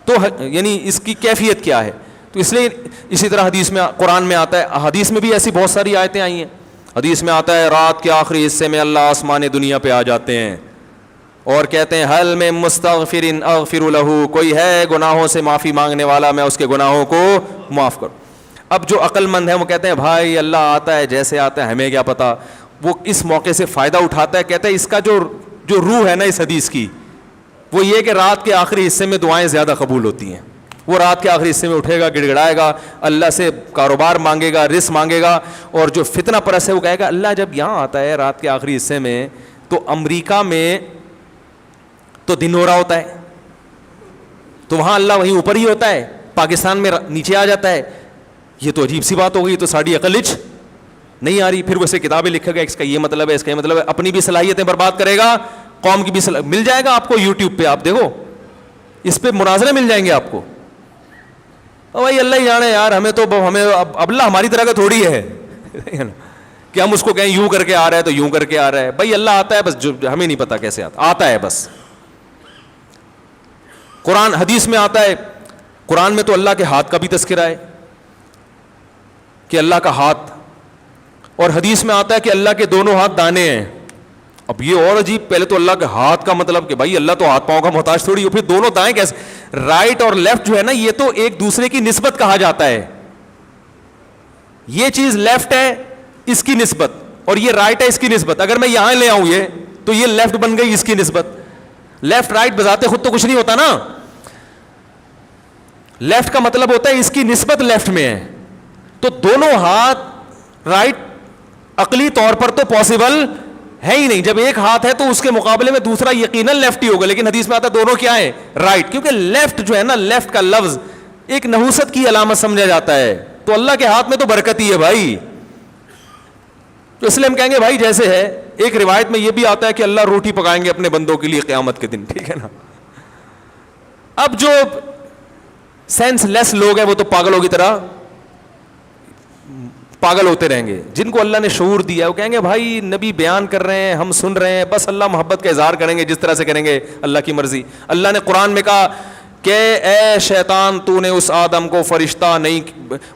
تو یعنی اس کی کیفیت کیا ہے. تو اس لیے اسی طرح حدیث میں قرآن میں آتا ہے, حدیث میں بھی ایسی بہت ساری آیتیں آئی ہیں. حدیث میں آتا ہے رات کے آخری حصے میں اللہ آسمان دنیا پہ آ جاتے ہیں اور کہتے ہیں حل میں مستغفر اغفر لہ, کوئی ہے گناہوں سے معافی مانگنے والا, میں اس کے گناہوں کو معاف کروں. اب جو عقل مند ہے وہ کہتے ہیں بھائی اللہ آتا ہے جیسے آتا ہے, ہمیں کیا پتا. وہ اس موقع سے فائدہ اٹھاتا ہے, کہتا ہے اس کا جو روح ہے نا اس حدیث کی, وہ یہ کہ رات کے آخری حصے میں دعائیں زیادہ قبول ہوتی ہیں. وہ رات کے آخری حصے میں اٹھے گا, گڑ گڑائے گا, اللہ سے کاروبار مانگے گا, رزق مانگے گا. اور جو فتنہ پرست ہے وہ کہے گا اللہ جب یہاں آتا ہے رات کے آخری حصے میں تو امریکہ میں تو دن ہو رہا ہوتا ہے, تو وہاں اللہ وہیں اوپر ہی ہوتا ہے, پاکستان میں نیچے آ جاتا ہے. یہ تو عجیب سی بات ہو گئی, تو ساڑھی عقل نہیں آ رہی. پھر وہ اسے کتابیں لکھے گا, اس کا یہ مطلب ہے, اس کا یہ مطلب ہے, اپنی بھی صلاحیتیں برباد کرے گا, قوم کی بھی مل جائے گا آپ کو یوٹیوب پہ, آپ دیکھو اس پہ مناظرے مل جائیں گے آپ کو. بھائی اللہ ہی جانے یار, ہمیں تو ہمیں اب اللہ ہماری طرح کا تھوڑی ہے. کہ ہم اس کو کہیں یوں کر کے آ رہا ہے تو یوں کر کے آ رہا ہے. بھائی اللہ آتا ہے بس, جو ہمیں نہیں پتا کیسے آتا ہے بس. قرآن حدیث میں آتا ہے, قرآن میں تو اللہ کے ہاتھ کا بھی تذکرہ ہے کہ اللہ کا ہاتھ, اور حدیث میں آتا ہے کہ اللہ کے دونوں ہاتھ دانے ہیں. اب یہ اور عجیب, پہلے تو اللہ کے ہاتھ کا مطلب کہ بھائی اللہ تو ہاتھ پاؤں کا محتاج تھوڑی ہو, پھر دونوں دائیں کیسے؟ رائٹ اور لیفٹ جو ہے نا, یہ تو ایک دوسرے کی نسبت کہا جاتا ہے. یہ چیز لیفٹ ہے اس کی نسبت, اور یہ رائٹ ہے اس کی نسبت. اگر میں یہاں لے آؤں یہ, تو یہ لیفٹ بن گئی اس کی نسبت. لیفٹ رائٹ بذات خود تو کچھ نہیں ہوتا نا, لیفٹ کا مطلب ہوتا ہے اس کی نسبت لیفٹ میں ہے. تو دونوں ہاتھ رائٹ عقلی طور پر تو پاسبل ہے ہی نہیں. جب ایک ہاتھ ہے تو اس کے مقابلے میں دوسرا یقیناً لیفٹ ہی ہوگا, لیکن حدیث میں آتا ہے دونوں کیا ہیں؟ رائٹ. کیونکہ لیفٹ جو ہے نا, لیفٹ کا لفظ ایک نحوست کی علامت سمجھا جاتا ہے. تو اللہ کے ہاتھ میں تو برکت ہی ہے بھائی. تو اس لیے ہم کہیں گے بھائی جیسے ہے, ایک روایت میں یہ بھی آتا ہے کہ اللہ روٹی پکائیں گے اپنے بندوں کے لیے قیامت کے دن, ٹھیک ہے نا. اب جو سینس لیس لوگ ہیں وہ تو پاگلوں کی طرح پاگل ہوتے رہیں گے. جن کو اللہ نے شعور دیا وہ کہیں گے بھائی نبی بیان کر رہے ہیں, ہم سن رہے ہیں, بس اللہ محبت کا اظہار کریں گے جس طرح سے کریں گے, اللہ کی مرضی. اللہ نے قرآن میں کہا کہ اے شیطان تو نے اس آدم کو فرشتہ نہیں,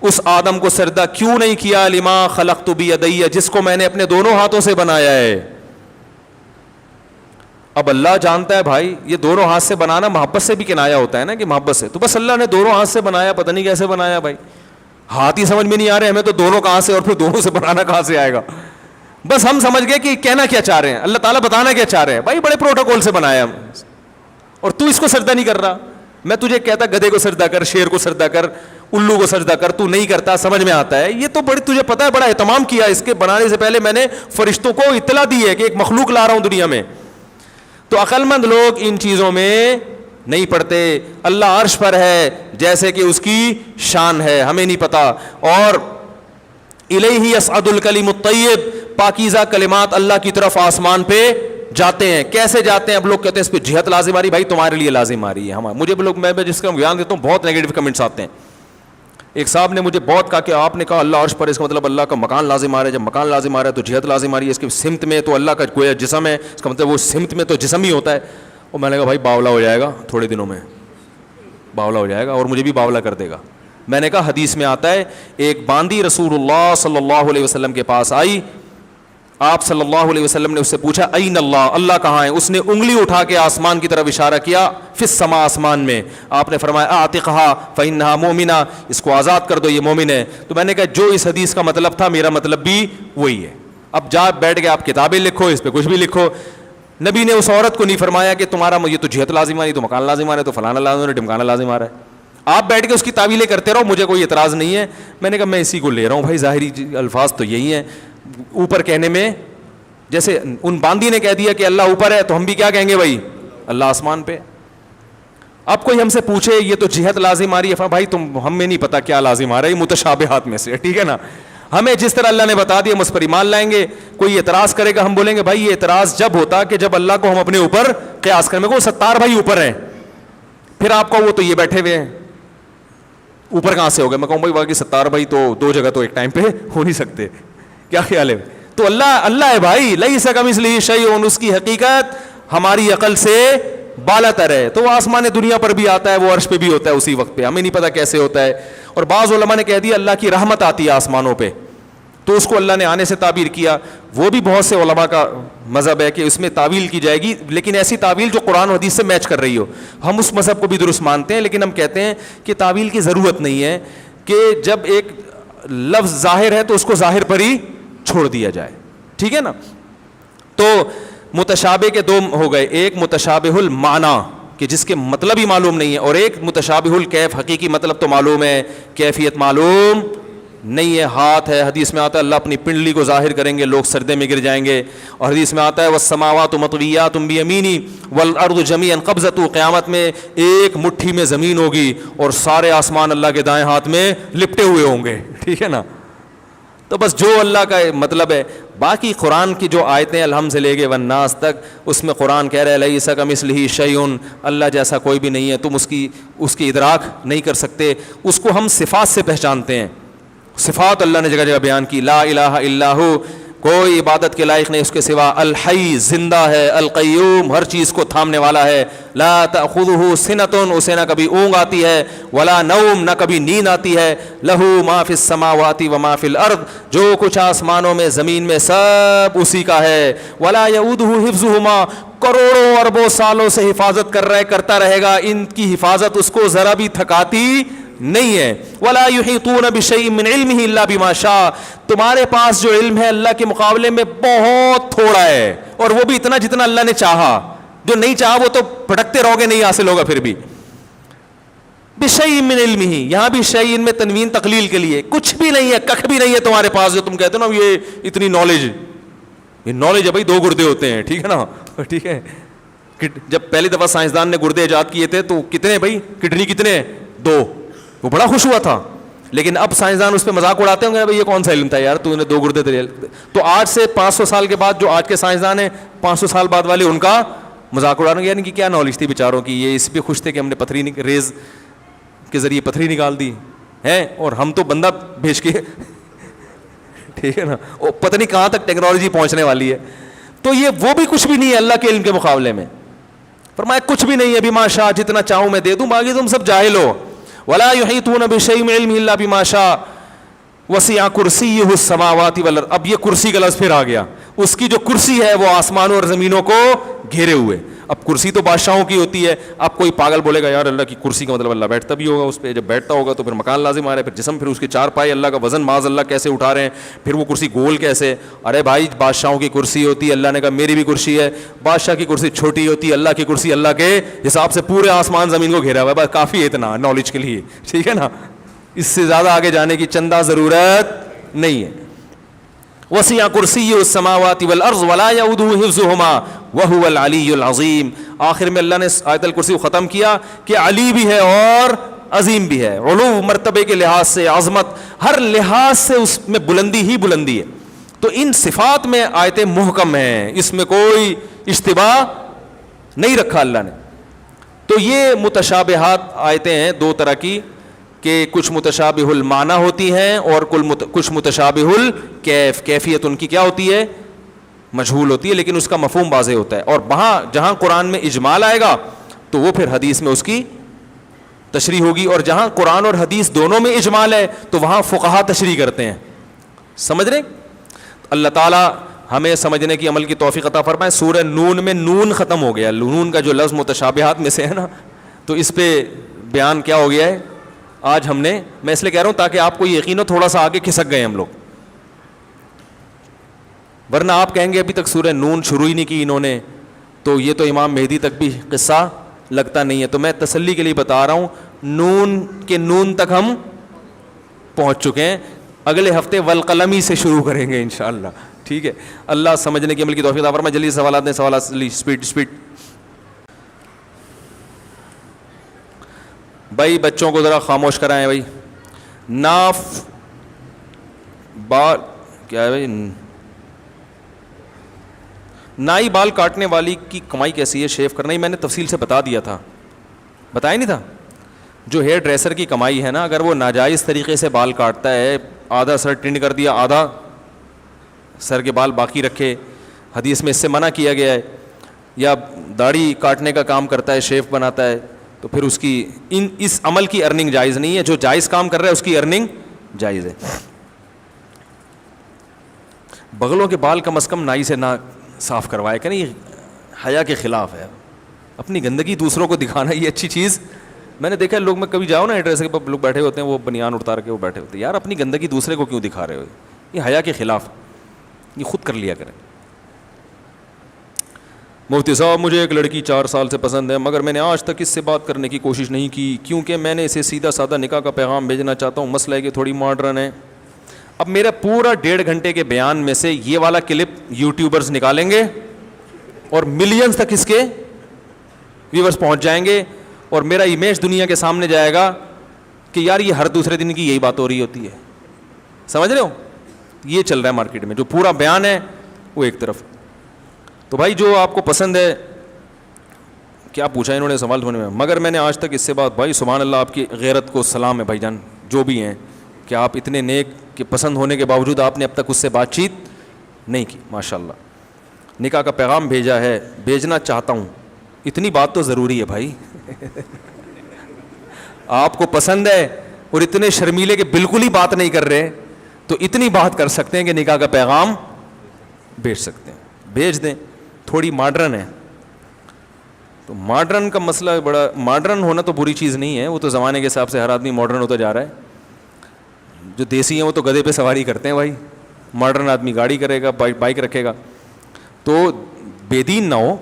اس آدم کو سجدہ کیوں نہیں کیا, لما خلقت بیدی, جس کو میں نے اپنے دونوں ہاتھوں سے بنایا ہے. اب اللہ جانتا ہے بھائی یہ دونوں ہاتھ سے بنانا محبت سے بھی کنایا ہوتا ہے نا, کہ محبت سے, تو بس اللہ نے دونوں ہاتھ سے بنایا, پتہ نہیں کیسے بنایا بھائی, ہاتھ ہی سمجھ میں نہیں آ رہے ہمیں تو دونوں کہاں سے, اور پھر دونوں سے بنانا کہاں سے آئے گا. بس ہم سمجھ گئے کہ کہنا کیا چاہ رہے ہیں, اللہ تعالیٰ بتانا کیا چاہ رہے ہیں. بھائی بڑے پروٹوکول سے بنایا ہم, اور تو اس کو سجدہ نہیں کر رہا. میں تجھے کہتا گدھے کو سجدہ کر, شیر کو سجدہ کر, الو کو سجدہ کر, تو نہیں کرتا, سمجھ میں آتا ہے. یہ تو بڑی تجھے پتا ہے بڑا اہتمام کیا, اس کے بنانے سے پہلے میں نے فرشتوں کو اطلاع دی ہے کہ ایک مخلوق لا رہا ہوں دنیا میں. تو عقل مند لوگ ان چیزوں میں نہیں پڑھتے. اللہ عرش پر ہے جیسے کہ اس کی شان ہے, ہمیں نہیں پتا. اور الیہ یصعد الکلم الطیب, پاکیزہ کلمات اللہ کی طرف آسمان پہ جاتے ہیں. کیسے جاتے ہیں؟ اب لوگ کہتے ہیں اس پہ جہت لازم آ رہی. بھائی تمہارے لیے لازم آ رہی ہے, مجھے لوگ, میں جس کا بیان دیتا ہوں بہت نیگیٹو کمنٹس آتے ہیں. ایک صاحب نے مجھے بہت کہا کہ آپ نے کہا اللہ عرش پر, اس کا مطلب اللہ کا مکان لازم آ رہا ہے, جب مکان لازم آ رہا ہے تو جہت لازم آ رہی ہے, اس کی سمت میں تو اللہ کا گویا جسم ہے, اس کا مطلب وہ سمت میں تو جسم ہی ہوتا ہے. اور میں نے کہا بھائی باولا ہو جائے گا تھوڑے دنوں میں, باولا ہو جائے گا اور مجھے بھی باولا کر دے گا. میں نے کہا حدیث میں آتا ہے ایک باندی رسول اللہ صلی اللہ علیہ وسلم کے پاس آئی, آپ صلی اللہ علیہ وسلم نے اس سے پوچھا این اللہ, اللہ کہاں ہے؟ اس نے انگلی اٹھا کے آسمان کی طرف اشارہ کیا, فی السماء, آسمان میں. آپ نے فرمایا اعتقھا فانھا مومنہ, اس کو آزاد کر دو یہ مومن ہے. تو میں نے کہا جو اس حدیث کا مطلب تھا میرا مطلب بھی وہی ہے. اب جا بیٹھ کے آپ کتابیں لکھو, اس پہ کچھ بھی لکھو. نبی نے اس عورت کو نہیں فرمایا کہ تمہارا یہ تو جہت لازم آ رہی, تو مکان لازم آ رہا ہے, تو فلانا لازم آ رہا ہے, ڈمکانا لازم آ رہا ہے. آپ بیٹھ کے اس کی تعویلیں کرتے رہو, مجھے کوئی اعتراض نہیں ہے. میں نے کہا میں اسی کو لے رہا ہوں بھائی, ظاہری الفاظ تو یہی ہیں. اوپر کہنے میں جیسے ان باندی نے کہہ دیا کہ اللہ اوپر ہے, تو ہم بھی کیا کہیں گے بھائی اللہ آسمان پہ. اب کوئی ہم سے پوچھے یہ تو جہت لازم آ رہی ہے, بھائی تم ہمیں نہیں پتا کیا لازم آ رہا ہے, یہ متشابہات میں سے, ٹھیک ہے نا. ہمیں جس طرح اللہ نے بتا دیا ہم اس پر ایمان لائیں گے. کوئی اعتراض کرے گا ہم بولیں گے بھائی یہ اعتراض جب ہوتا کہ جب اللہ کو ہم اپنے اوپر قیاس کریں. میں کو ستار بھائی اوپر ہیں, پھر آپ کو وہ تو یہ بیٹھے ہوئے ہیں, اوپر کہاں سے ہو گئے؟ میں کہوں بھائی باقی ستار بھائی تو دو جگہ تو ایک ٹائم پہ ہو نہیں سکتے, کیا خیال ہے؟ تو اللہ اللہ ہے بھائی, لیس کمثلہ شیء, اس کی حقیقت ہماری عقل سے بالا تر ہے. تو وہ آسمان دنیا پر بھی آتا ہے, وہ عرش پہ بھی ہوتا ہے اسی وقت پہ, ہمیں نہیں پتا کیسے ہوتا ہے. اور بعض علماء نے کہہ دیا اللہ کی رحمت آتی ہے آسمانوں پہ, تو اس کو اللہ نے آنے سے تعبیر کیا. وہ بھی بہت سے علماء کا مذہب ہے کہ اس میں تعویل کی جائے گی, لیکن ایسی تعویل جو قرآن و حدیث سے میچ کر رہی ہو. ہم اس مذہب کو بھی درست مانتے ہیں, لیکن ہم کہتے ہیں کہ تعویل کی ضرورت نہیں ہے, کہ جب ایک لفظ ظاہر ہے تو اس کو ظاہر پر ہی چھوڑ دیا جائے, ٹھیک ہے نا. تو متشابہ کے دو ہو گئے, ایک متشابہ المعنی کہ جس کے مطلب ہی معلوم نہیں ہے, اور ایک متشابہ الکیف, حقیقی مطلب تو معلوم ہے, کیفیت معلوم نہیں ہے. ہاتھ ہے, حدیث میں آتا ہے اللہ اپنی پنڈلی کو ظاہر کریں گے, لوگ سردے میں گر جائیں گے. اور حدیث میں آتا ہے والسماوات مطویات بیمینی والارض جمیعا قبضۃ, قیامت میں ایک مٹھی میں زمین ہوگی اور سارے آسمان اللہ کے دائیں ہاتھ میں لپٹے ہوئے ہوں گے, ٹھیک ہے نا. تو بس جو اللہ کا مطلب ہے. باقی قرآن کی جو آیتیں الحم سے لے کے والناس تک, اس میں قرآن کہہ رہا ہے لیس کمثلہ شیء, اللہ جیسا کوئی بھی نہیں ہے, تم اس کی ادراک نہیں کر سکتے. اس کو ہم صفات سے پہچانتے ہیں, صفات اللہ نے جگہ جگہ بیان کی, لا الہ الا ہو, کوئی عبادت کے لائق نہیں اس کے سوا. الحی زندہ ہے, القیوم ہر چیز کو تھامنے والا ہے. لا تأخذہ سنۃ اسے نہ کبھی اونگ آتی ہے, ولا نوم نہ کبھی نیند آتی ہے. لہ ما فی السماوات و ما فی الارض جو کچھ آسمانوں میں زمین میں سب اسی کا ہے. ولا یؤودہ حفظہما کروڑوں اربوں سالوں سے حفاظت کرتا رہے گا, ان کی حفاظت اس کو ذرا بھی تھکاتی نہیں ہے. ولا یحیطون بشیء من علمہ الا بما شاء تمہارے پاس جو علم ہے اللہ کے مقابلے میں بہت تھوڑا ہے, اور وہ بھی اتنا جتنا اللہ نے چاہا. جو نہیں چاہا وہ تو بھٹکتے رہو گے, نہیں حاصل ہوگا پھر بھی. بشیء من علمہ, یہاں بھی شیء میں تنوین تقلیل کے لیے, کچھ بھی نہیں ہے, ککھ بھی نہیں ہے تمہارے پاس جو تم کہتے ہو نا یہ اتنی نالج. یہ نالج ہے بھائی, 2 گردے ہوتے ہیں, ٹھیک ہے نا, ٹھیک ہے. جب پہلی دفعہ سائنسدان نے گردے ایجاد کیے تھے تو کتنے بھائی, کڈنی کتنے, 2. وہ بڑا خوش ہوا تھا. لیکن اب سائنسدان اس پہ مذاق اڑاتے ہوں گے, بھائی یہ کون سا علم تھا یار, تو نے 2 گردے تھے. تو آج سے 500 سال کے بعد جو آج کے سائنسدان ہیں, 500 سال بعد والے ان کا مذاق اڑانے گے, یعنی کہ کیا نالج تھی بیچاروں کی. یہ اس پہ خوش تھے کہ ہم نے پتھری ریز کے ذریعے پتھری نکال دی ہے, اور ہم تو بندہ بھیج کے ٹھیک ہے نا, پتہ نہیں کہاں تک ٹیکنالوجی پہنچنے والی ہے. تو یہ وہ بھی کچھ بھی نہیں ہے اللہ کے علم کے مقابلے میں. فرمایا کچھ بھی نہیں ہے, بما شاء جتنا چاہوں میں دے دوں, باقی تم سب جاہل ہو. ولا یحیطون بشیء من علمہ الا بما شاء وسع کرسیہ السماوات والارض. اب یہ کرسی کا لفظ پھر آ گیا, اس کی جو کرسی ہے وہ آسمانوں اور زمینوں کو گھیرے ہوئے. اب کرسی تو بادشاہوں کی ہوتی ہے. اب کوئی پاگل بولے گا یار اللہ کی کرسی کا مطلب اللہ بیٹھتا بھی ہوگا اس پہ, جب بیٹھتا ہوگا تو پھر مکان لازم آ رہا ہے, پھر جسم, پھر اس کے 4 پائے, اللہ کا وزن معاذ اللہ کیسے اٹھا رہے ہیں, پھر وہ کرسی گول کیسے. ارے بھائی بادشاہوں کی کرسی ہوتی ہے, اللہ نے کہا میری بھی کرسی ہے. بادشاہ کی کرسی چھوٹی ہوتی ہے, اللہ کی کرسی اللہ کے حساب سے پورے آسمان زمین کو گھیرا ہوا ہے. بس کافی ہے اتنا نالج کے لیے, ٹھیک ہے نا, اس سے زیادہ آگے جانے کی چندہ ضرورت نہیں ہے. وسع کرسیہ السماوات والارض ولا یؤودہ حفظہما وہو العلی العظیم. آخر میں اللہ نے آیت الکرسی کو ختم کیا کہ علی بھی ہے اور عظیم بھی ہے. علو مرتبے کے لحاظ سے, عظمت ہر لحاظ سے اس میں بلندی ہی بلندی ہے. تو ان صفات میں آیتیں محکم ہیں, اس میں کوئی اشتباہ نہیں رکھا اللہ نے. تو یہ متشابہات آیتیں ہیں 2 طرح کی, کہ کچھ متشابہ المعنی ہوتی ہیں اور کچھ متشابہ الکیف. کیفیت ان کی کیا ہوتی ہے, مجہول ہوتی ہے, لیکن اس کا مفہوم واضح ہوتا ہے. اور وہاں جہاں قرآن میں اجمال آئے گا تو وہ پھر حدیث میں اس کی تشریح ہوگی, اور جہاں قرآن اور حدیث دونوں میں اجمال ہے تو وہاں فقہا تشریح کرتے ہیں. سمجھ رہے؟ اللہ تعالیٰ ہمیں سمجھنے کی عمل کی توفیق عطا فرمائے. سورہ نون میں نون ختم ہو گیا, نون کا جو لفظ متشابہات میں سے ہے نا, تو اس پہ بیان کیا ہو گیا ہے آج ہم نے. میں اس لیے کہہ رہا ہوں تاکہ آپ کو یقین ہو, تھوڑا سا آگے کھسک گئے ہم لوگ, ورنہ آپ کہیں گے ابھی تک سورہ نون شروع ہی نہیں کی انہوں نے, تو یہ تو امام مہدی تک بھی قصہ لگتا نہیں ہے. تو میں تسلی کے لیے بتا رہا ہوں, نون کے نون تک ہم پہنچ چکے ہیں. اگلے ہفتے والقلمی سے شروع کریں گے انشاءاللہ, ٹھیک ہے. اللہ سمجھنے کی عمل کی توفیق عطا فرمائے. جلدی سوالات نے, سوالات اسپیڈ. بھائی بچوں کو ذرا خاموش کرائیں بھائی. ناف بال کیا ہے بھائی, نائی بال کاٹنے والی کی کمائی کیسی ہے, شیو کرنا ہی میں نے تفصیل سے بتا دیا تھا, بتایا نہیں تھا. جو ہیئر ڈریسر کی کمائی ہے نا, اگر وہ ناجائز طریقے سے بال کاٹتا ہے, آدھا سر ٹرن کر دیا, آدھا سر کے بال باقی رکھے, حدیث میں اس سے منع کیا گیا ہے. یا داڑھی کاٹنے کا کام کرتا ہے, شیف بناتا ہے, تو پھر اس کی اس عمل کی ارننگ جائز نہیں ہے. جو جائز کام کر رہا ہے اس کی ارننگ جائز ہے. بغلوں کے بال کم از کم نائی سے نہ صاف کروائے, کہ نہیں, یہ حیا کے خلاف ہے. اپنی گندگی دوسروں کو دکھانا یہ اچھی چیز میں نے دیکھا ہے. لوگ میں کبھی جاؤ نا ایڈریس کے لوگ بیٹھے ہوتے ہیں, وہ بنیان اتار کے وہ بیٹھے ہوتے ہیں. یار اپنی گندگی دوسرے کو کیوں دکھا رہے ہو, یہ حیا کے خلاف, یہ خود کر لیا کریں. مفتی صاحب مجھے ایک لڑکی 4 سال سے پسند ہے, مگر میں نے آج تک اس سے بات کرنے کی کوشش نہیں کی, کیونکہ میں نے اسے سیدھا سادہ نکاح کا پیغام بھیجنا چاہتا ہوں. مسئلہ ہے کہ تھوڑی ماڈرن ہے. اب میرا پورا 1.5 گھنٹے کے بیان میں سے یہ والا کلپ یوٹیوبرز نکالیں گے اور ملینز تک اس کے ویورز پہنچ جائیں گے, اور میرا امیج دنیا کے سامنے جائے گا کہ یار یہ ہر دوسرے دن کی یہی بات ہو رہی ہوتی ہے. سمجھ رہے ہو, یہ چل رہا ہے مارکیٹ میں. جو پورا بیان ہے وہ ایک طرف. تو بھائی جو آپ کو پسند ہے, کیا پوچھا انہوں نے سوال ہونے میں, مگر میں نے آج تک اس سے بات, بھائی سبحان اللہ آپ کی غیرت کو سلام ہے بھائی جان, جو بھی ہیں, کہ آپ اتنے نیک کہ پسند ہونے کے باوجود آپ نے اب تک اس سے بات چیت نہیں کی. ماشاء اللہ نکاح کا پیغام بھیجا ہے, بھیجنا چاہتا ہوں. اتنی بات تو ضروری ہے بھائی. آپ کو پسند ہے اور اتنے شرمیلے کہ بالکل ہی بات نہیں کر رہے, تو اتنی بات کر سکتے ہیں کہ نکاح کا پیغام بھیج سکتے ہیں. بھیج دیں. تھوڑی ماڈرن ہے تو ماڈرن کا مسئلہ بڑا, ماڈرن ہونا تو بری چیز نہیں ہے, وہ تو زمانے کے حساب سے ہر آدمی ماڈرن ہوتا جا رہا ہے. جو دیسی ہیں وہ تو گدھے پہ سواری کرتے ہیں بھائی, ماڈرن آدمی گاڑی کرے گا, بائک رکھے گا. تو بے دین نہ ہو.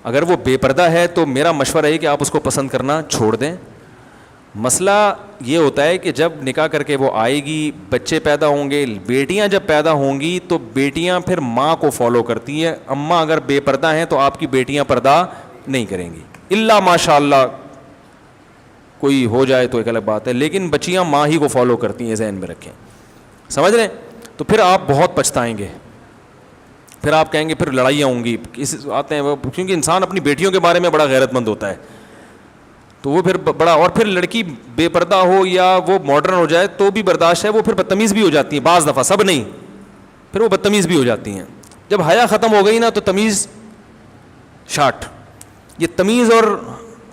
اگر وہ بے پردہ ہے تو میرا مشورہ ہے کہ آپ اس کو پسند کرنا چھوڑ دیں. مسئلہ یہ ہوتا ہے کہ جب نکاح کر کے وہ آئے گی, بچے پیدا ہوں گے, بیٹیاں جب پیدا ہوں گی تو بیٹیاں پھر ماں کو فالو کرتی ہیں. اماں اگر بے پردہ ہیں تو آپ کی بیٹیاں پردہ نہیں کریں گی, الا ماشاء اللہ کوئی ہو جائے تو ایک الگ بات ہے, لیکن بچیاں ماں ہی کو فالو کرتی ہیں, ذہن میں رکھیں. سمجھ رہے ہیں؟ تو پھر آپ بہت پچھتائیں گے. پھر آپ کہیں گے پھر لڑائیاں ہوں گی آتے ہیں, کیونکہ انسان اپنی بیٹیوں کے بارے میں بڑا غیرت مند ہوتا ہے. تو وہ پھر بڑا, اور پھر لڑکی بے پردہ ہو یا وہ ماڈرن ہو جائے تو بھی برداشت ہے, وہ پھر بدتمیز بھی ہو جاتی ہیں بعض دفعہ, سب نہیں, پھر وہ بدتمیز بھی ہو جاتی ہیں. جب حیا ختم ہو گئی نا تو تمیز شاٹ. یہ تمیز اور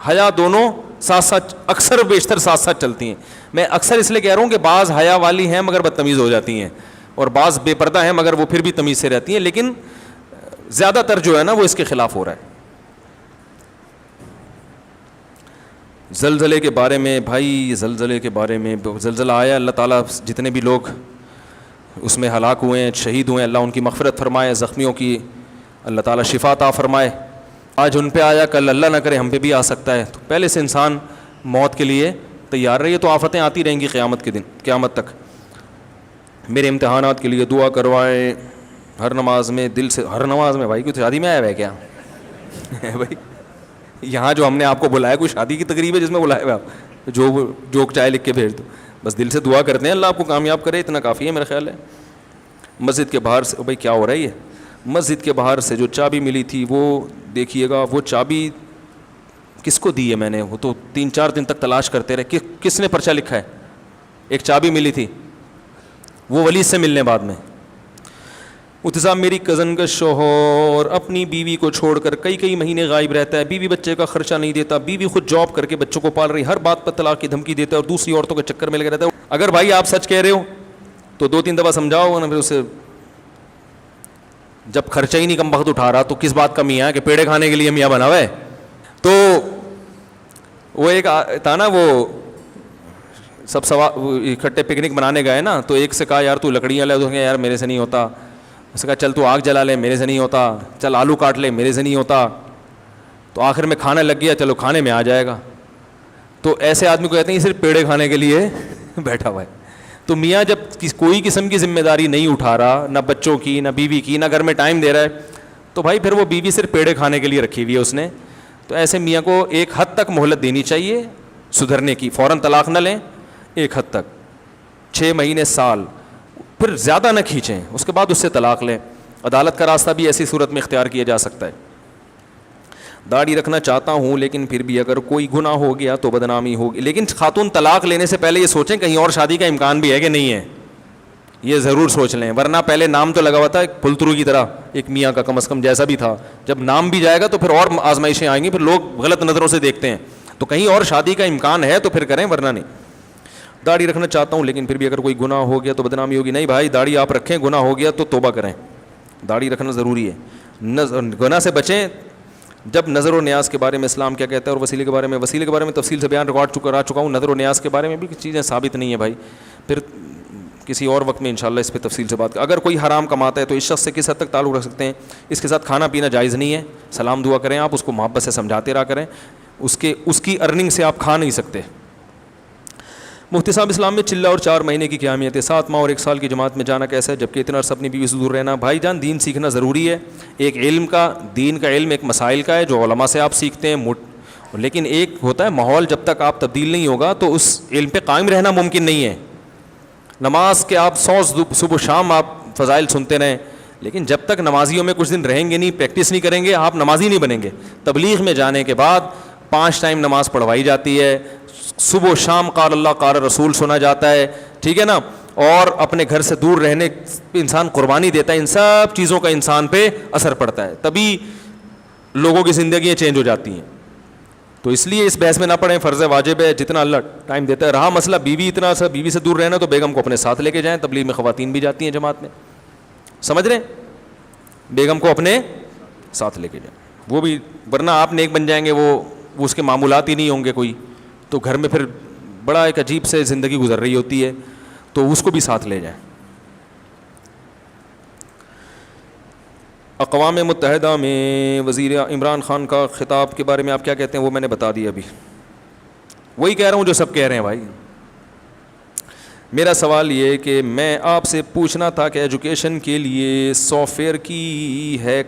حیا دونوں ساتھ ساتھ, اکثر بیشتر ساتھ ساتھ چلتی ہیں. میں اکثر اس لیے کہہ رہا ہوں کہ بعض حیا والی ہیں مگر بدتمیز ہو جاتی ہیں, اور بعض بے پردہ ہیں مگر وہ پھر بھی تمیز سے رہتی ہیں, لیکن زیادہ تر جو ہے نا وہ اس کے خلاف ہو رہا ہے. زلزلے کے بارے میں بھائی, زلزلے کے بارے میں, زلزلہ آیا, اللہ تعالیٰ جتنے بھی لوگ اس میں ہلاک ہوئے ہیں, شہید ہوئے ہیں, اللہ ان کی مغفرت فرمائے, زخمیوں کی اللہ تعالیٰ شفا عطا فرمائے. آج ان پہ آیا, کل اللہ نہ کرے ہم پہ بھی آ سکتا ہے. تو پہلے سے انسان موت کے لیے تیار رہیے, تو آفتیں آتی رہیں گی قیامت کے دن, قیامت تک. میرے امتحانات کے لیے دعا کروائیں ہر نماز میں, دل سے. ہر نماز میں بھائی, کوئی شادی میں آیا ہوا ہے کیا بھائی؟ یہاں جو ہم نے آپ کو بلایا کوئی شادی کی تقریب ہے جس میں بلائے ہوئے آپ, جو چائے لکھ کے بھیج دو. بس دل سے دعا کرتے ہیں اللہ آپ کو کامیاب کرے, اتنا کافی ہے میرا خیال ہے. مسجد کے باہر سے, بھائی کیا ہو رہا ہے یہ, مسجد کے باہر سے جو چابی ملی تھی وہ دیکھیے گا. وہ چابی کس کو دی ہے میں نے, وہ تو 3-4 دن تک تلاش کرتے رہے کس نے پرچہ لکھا ہے. ایک چابی ملی تھی, وہ ولی سے ملنے بعد میں. مفتی صاحب میری کزن کا شوہر اپنی بیوی کو چھوڑ کر کئی مہینے غائب رہتا ہے, بیوی بچے کا خرچہ نہیں دیتا, بیوی خود جاب کر کے بچوں کو پال رہی, ہر بات پر طلاق کی دھمکی دیتا ہے اور دوسری عورتوں کے چکر میں لگا رہتا ہے. اگر بھائی آپ سچ کہہ رہے ہو تو 2-3 دفعہ سمجھاؤ نا, پھر اسے جب خرچہ ہی نہیں کم وقت اٹھا رہا تو کس بات کا میاں ہے کہ پیڑے کھانے کے لیے میاں بنا ہوا ہے. تو وہ ایک تھا نا, وہ سب اکٹھے پکنک بنانے گئے نا, تو ایک سے کہا یار تو لکڑیاں لے, تو یار میرے سے نہیں ہوتا. اس نے کہا چل تو آگ جلا لے, میرے سے نہیں ہوتا. چل آلو کاٹ لے, میرے سے نہیں ہوتا. تو آخر میں کھانا لگ گیا, چلو کھانے میں آ جائے گا. تو ایسے آدمی کو کہتے ہیں یہ صرف پیڑے کھانے کے لیے بیٹھا ہوا ہے. تو میاں جب کوئی قسم کی ذمہ داری نہیں اٹھا رہا, نہ بچوں کی, نہ بیوی کی, نہ گھر میں ٹائم دے رہا ہے, تو بھائی پھر وہ بیوی صرف پیڑے کھانے کے لیے رکھی ہوئی ہے اس نے. تو ایسے میاں کو ایک حد تک مہلت دینی چاہیے سدھرنے کی. فوراً طلاق نہ لیں, ایک حد تک 6 مہینے, سال, پھر زیادہ نہ کھینچیں, اس کے بعد اس سے طلاق لیں. عدالت کا راستہ بھی ایسی صورت میں اختیار کیا جا سکتا ہے. داڑھی رکھنا چاہتا ہوں لیکن پھر بھی اگر کوئی گناہ ہو گیا تو بدنامی ہوگی. لیکن خاتون طلاق لینے سے پہلے یہ سوچیں کہیں اور شادی کا امکان بھی ہے کہ نہیں ہے, یہ ضرور سوچ لیں. ورنہ پہلے نام تو لگا ہوا تھا ایک پھلترو کی طرح, ایک میاں کا کم از کم جیسا بھی تھا, جب نام بھی جائے گا تو پھر اور آزمائشیں آئیں گی, پھر لوگ غلط نظروں سے دیکھتے ہیں. تو کہیں اور شادی کا امکان ہے تو پھر کریں, ورنہ نہیں. داڑھی رکھنا چاہتا ہوں لیکن پھر بھی اگر کوئی گناہ ہو گیا تو بدنامی ہوگی. نہیں بھائی, داڑھی آپ رکھیں, گناہ ہو گیا تو توبہ کریں. داڑھی رکھنا ضروری ہے, گناہ سے بچیں. جب نظر و نیاز کے بارے میں اسلام کیا کہتا ہے, اور وسیلے کے بارے میں تفصیل سے بیان ریکارڈ کرا چکا ہوں. نظر و نیاز کے بارے میں بھی چیزیں ثابت نہیں ہیں بھائی, پھر کسی اور وقت میں انشاءاللہ اس پہ تفصیل سے بات. اگر کوئی حرام کماتا ہے تو اس شخص سے کس حد تک تعلق رکھ سکتے ہیں, اس کے ساتھ کھانا پینا جائز نہیں ہے. سلام دعا کریں آپ, اس کو محبت سے سمجھاتے رہا کریں, اس کی ارننگ سے آپ کھا نہیں سکتے. مفتی صاحب اسلام میں چلہ اور 4 مہینے کی کیا اہمیت ہے, 7 ماہ اور 1 سال کی جماعت میں جانا کیسا ہے, جبکہ اتنا عرصہ اپنی بیوی سے دور رہنا. بھائی جان دین سیکھنا ضروری ہے. ایک علم کا, دین کا علم ایک مسائل کا ہے جو علماء سے آپ سیکھتے ہیں, لیکن ایک ہوتا ہے ماحول, جب تک آپ تبدیل نہیں ہوگا تو اس علم پہ قائم رہنا ممکن نہیں ہے. نماز کے آپ 100 صبح و شام آپ فضائل سنتے رہیں, لیکن جب تک نمازیوں میں کچھ دن رہیں گے نہیں, پریکٹس نہیں کریں گے, آپ نمازی نہیں بنیں گے. تبلیغ میں جانے کے بعد 5 ٹائم نماز پڑھوائی جاتی ہے, صبح و شام قال اللہ قال رسول سنا جاتا ہے, ٹھیک ہے نا, اور اپنے گھر سے دور رہنے پہ انسان قربانی دیتا ہے, ان سب چیزوں کا انسان پہ اثر پڑتا ہے, تبھی لوگوں کی زندگیاں چینج ہو جاتی ہیں. تو اس لیے اس بحث میں نہ پڑیں, فرض واجب ہے جتنا اللہ ٹائم دیتا ہے. رہا مسئلہ بیوی, اتنا سا بیوی سے دور رہنا, تو بیگم کو اپنے ساتھ لے کے جائیں. تبلیغ میں خواتین بھی جاتی ہیں جماعت میں, سمجھ رہے ہیں, بیگم کو اپنے ساتھ لے کے جائیں. وہ بھی, ورنہ آپ نیک بن جائیں گے, وہ اس کے معمولات ہی نہیں ہوں گے کوئی, تو گھر میں پھر بڑا ایک عجیب سے زندگی گزر رہی ہوتی ہے, تو اس کو بھی ساتھ لے جائیں. اقوام متحدہ میں وزیر عمران خان کا خطاب کے بارے میں آپ کیا کہتے ہیں؟ وہ میں نے بتا دیا ابھی, وہی کہہ رہا ہوں جو سب کہہ رہے ہیں بھائی. میرا سوال یہ کہ میں آپ سے پوچھنا تھا کہ ایجوکیشن کے لیے سافٹ ویئر کی ہے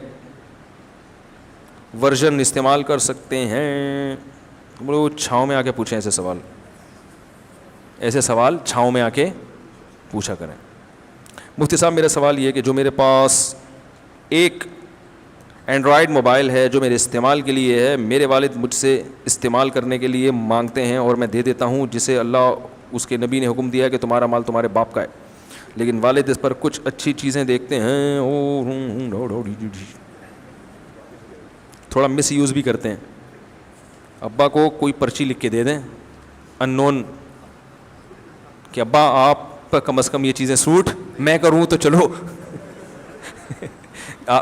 ورژن استعمال کر سکتے ہیں؟ وہ چھاؤں میں آ کے پوچھیں ایسے سوال, ایسے سوال چھاؤں میں آ کے پوچھا کریں. مفتی صاحب میرا سوال یہ ہے کہ جو میرے پاس ایک اینڈرائڈ موبائل ہے جو میرے استعمال کے لیے ہے, میرے والد مجھ سے استعمال کرنے کے لیے مانگتے ہیں اور میں دے دیتا ہوں, جسے اللہ اس کے نبی نے حکم دیا ہے کہ تمہارا مال تمہارے باپ کا ہے, لیکن والد اس پر کچھ اچھی چیزیں دیکھتے ہیں اور تھوڑا مس یوز بھی کرتے ہیں. ابا کو کوئی پرچی لکھ کے دے دیں ان نون کہ ابا آپ پر کم از کم یہ چیزیں سوٹ میں کروں تو چلو.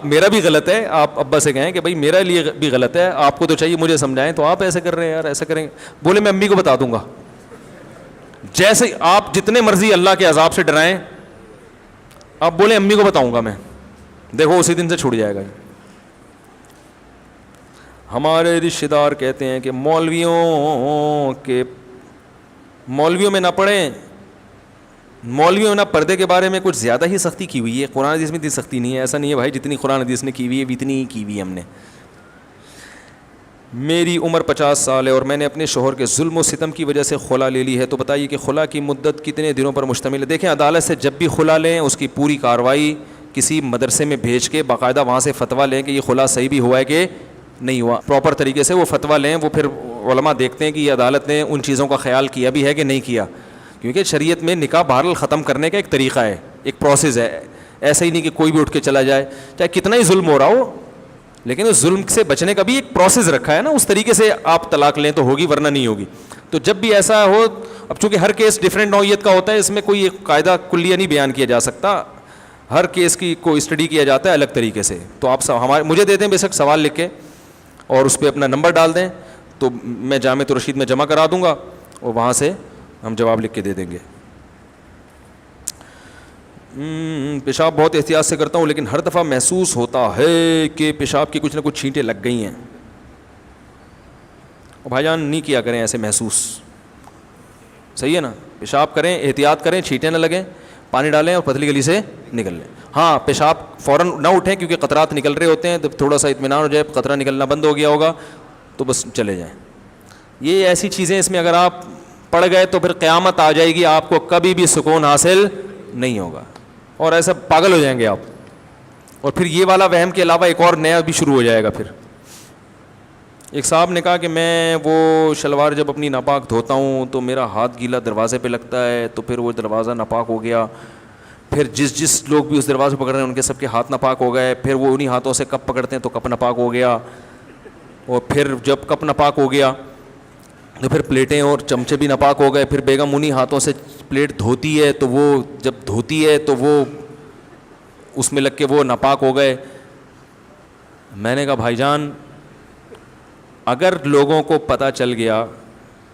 میرا بھی غلط ہے, آپ ابا سے کہیں کہ بھائی میرا لیے بھی غلط ہے, آپ کو تو چاہیے مجھے سمجھائیں, تو آپ ایسے کر رہے ہیں یار, ایسا کریں. بولے میں امی کو بتا دوں گا. جیسے آپ جتنے مرضی اللہ کے عذاب سے ڈرائیں, آپ بولیں امی کو بتاؤں گا میں, دیکھو اسی دن سے چھوٹ جائے گا. ہمارے رشتہ دار کہتے ہیں کہ مولویوں میں نہ پڑھیں, مولویوں نے پردے کے بارے میں کچھ زیادہ ہی سختی کی ہوئی ہے. قرآن حدیث میں اتنی سختی نہیں ہے. ایسا نہیں ہے بھائی, جتنی قرآن حدیث نے کی ہوئی ہے اتنی ہی کی ہوئی ہے ہم نے. میری عمر 50 سال ہے اور میں نے اپنے شوہر کے ظلم و ستم کی وجہ سے خلا لے لی ہے, تو بتائیے کہ خلا کی مدت کتنے دنوں پر مشتمل ہے؟ دیکھیں, عدالت سے جب بھی خلا لیں اس کی پوری کارروائی کسی مدرسے میں بھیج کے باقاعدہ وہاں سے فتویٰ لیں کہ یہ خلا صحیح بھی ہوا ہے کہ نہیں ہوا, پراپر طریقے سے وہ فتویٰ لیں. وہ پھر علماء دیکھتے ہیں کہ یہ عدالت نے ان چیزوں کا خیال کیا بھی ہے کہ نہیں کیا, کیونکہ شریعت میں نکاح بہرحال ختم کرنے کا ایک طریقہ ہے, ایک پروسیس ہے. ایسا ہی نہیں کہ کوئی بھی اٹھ کے چلا جائے, چاہے کتنا ہی ظلم ہو رہا ہو, لیکن اس ظلم سے بچنے کا بھی ایک پروسیس رکھا ہے نا, اس طریقے سے آپ طلاق لیں تو ہوگی ورنہ نہیں ہوگی. تو جب بھی ایسا ہو, اب چونکہ ہر کیس ڈفرینٹ نوعیت کا ہوتا ہے, اس میں کوئی ایک قاعدہ کلیہ نہیں بیان کیا جا سکتا, ہر کیس کی کو اسٹڈی کیا جاتا ہے الگ طریقے سے. تو آپ مجھے دے دیں بے شک سوال لکھ کے اور اس پہ اپنا نمبر ڈال دیں, تو میں جامعۃ الرشید میں جمع کرا دوں گا اور وہاں سے ہم جواب لکھ کے دے دیں گے. پیشاب بہت احتیاط سے کرتا ہوں, لیکن ہر دفعہ محسوس ہوتا ہے کہ پیشاب کی کچھ نہ کچھ چھینٹیں لگ گئی ہیں. اور بھائی جان نہیں کیا کریں ایسے محسوس, صحیح ہے نا, پیشاب کریں, احتیاط کریں, چھینٹیں نہ لگیں, پانی ڈالیں اور پتلی گلی سے نکل لیں. ہاں پیشاب فوراً نہ اٹھیں کیونکہ قطرات نکل رہے ہوتے ہیں, تو تھوڑا سا اطمینان ہو جائے, قطرہ نکلنا بند ہو گیا ہوگا تو بس چلے جائیں. یہ ایسی چیزیں اس میں اگر آپ پڑ گئے تو پھر قیامت آ جائے گی, آپ کو کبھی بھی سکون حاصل نہیں ہوگا اور ایسا پاگل ہو جائیں گے آپ. اور پھر یہ والا وہم کے علاوہ ایک اور نیا بھی شروع ہو جائے گا. پھر ایک صاحب نے کہا کہ میں وہ شلوار جب اپنی ناپاک دھوتا ہوں تو میرا ہاتھ گیلا دروازے پہ لگتا ہے, تو پھر وہ دروازہ ناپاک ہو گیا, پھر جس لوگ بھی اس دروازے پکڑ رہے ہیں ان کے سب کے ہاتھ ناپاک ہو گئے, پھر وہ انہی ہاتھوں سے کپ پکڑتے ہیں تو کپ ناپاک ہو گیا, اور پھر جب کپ ناپاک ہو گیا تو پھر پلیٹیں اور چمچے بھی ناپاک ہو گئے, پھر بیگم انہی ہاتھوں سے پلیٹ دھوتی ہے تو وہ جب دھوتی ہے تو وہ اس میں لگ کے وہ ناپاک ہو گئے. میں نے کہا بھائی جان اگر لوگوں کو پتہ چل گیا,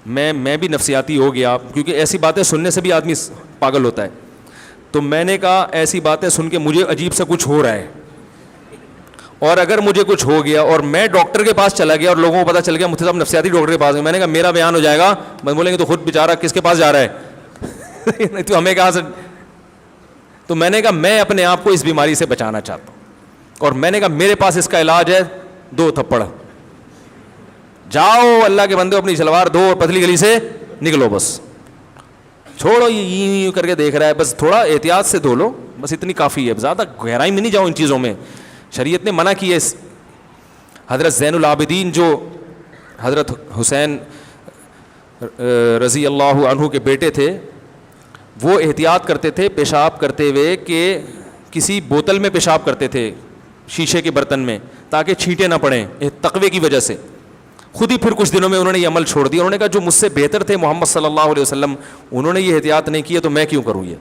میں بھی نفسیاتی ہو گیا کیونکہ ایسی باتیں سننے سے بھی آدمی پاگل ہوتا ہے, تو میں نے کہا ایسی باتیں سن کے مجھے عجیب سا کچھ ہو رہا ہے, اور اگر مجھے کچھ ہو گیا اور میں ڈاکٹر کے پاس چلا گیا اور لوگوں کو پتہ چل گیا مفتی صاحب نفسیاتی ڈاکٹر کے پاس, میں نے کہا میرا بیان ہو جائے گا, میں بولیں گے تو خود بیچارہ کس کے پاس جا رہا ہے تو ہمیں کہاں سے. تو میں نے کہا میں اپنے آپ کو اس بیماری سے بچانا چاہتا ہوں, اور میں نے کہا میرے پاس اس کا علاج ہے 2 تھپڑ, جاؤ اللہ کے بندے اپنی شلوار دھو اور پتلی گلی سے نکلو, بس چھوڑو یہ کر کے دیکھ رہا ہے, بس تھوڑا احتیاط سے دھو لو, بس اتنی کافی ہے, زیادہ گہرائی میں نہیں جاؤ ان چیزوں میں. شریعت نے منع کی ہے. حضرت زین العابدین جو حضرت حسین رضی اللہ عنہ کے بیٹے تھے, وہ احتیاط کرتے تھے پیشاب کرتے ہوئے کہ کسی بوتل میں پیشاب کرتے تھے شیشے کے برتن میں تاکہ چھینٹیں نہ پڑیں تقوی کی وجہ سے. خود ہی پھر کچھ دنوں میں انہوں نے یہ عمل چھوڑ دیا. انہوں نے کہا جو مجھ سے بہتر تھے محمد صلی اللہ علیہ وسلم, انہوں نے یہ احتیاط نہیں کیا تو میں کیوں کروں یہ.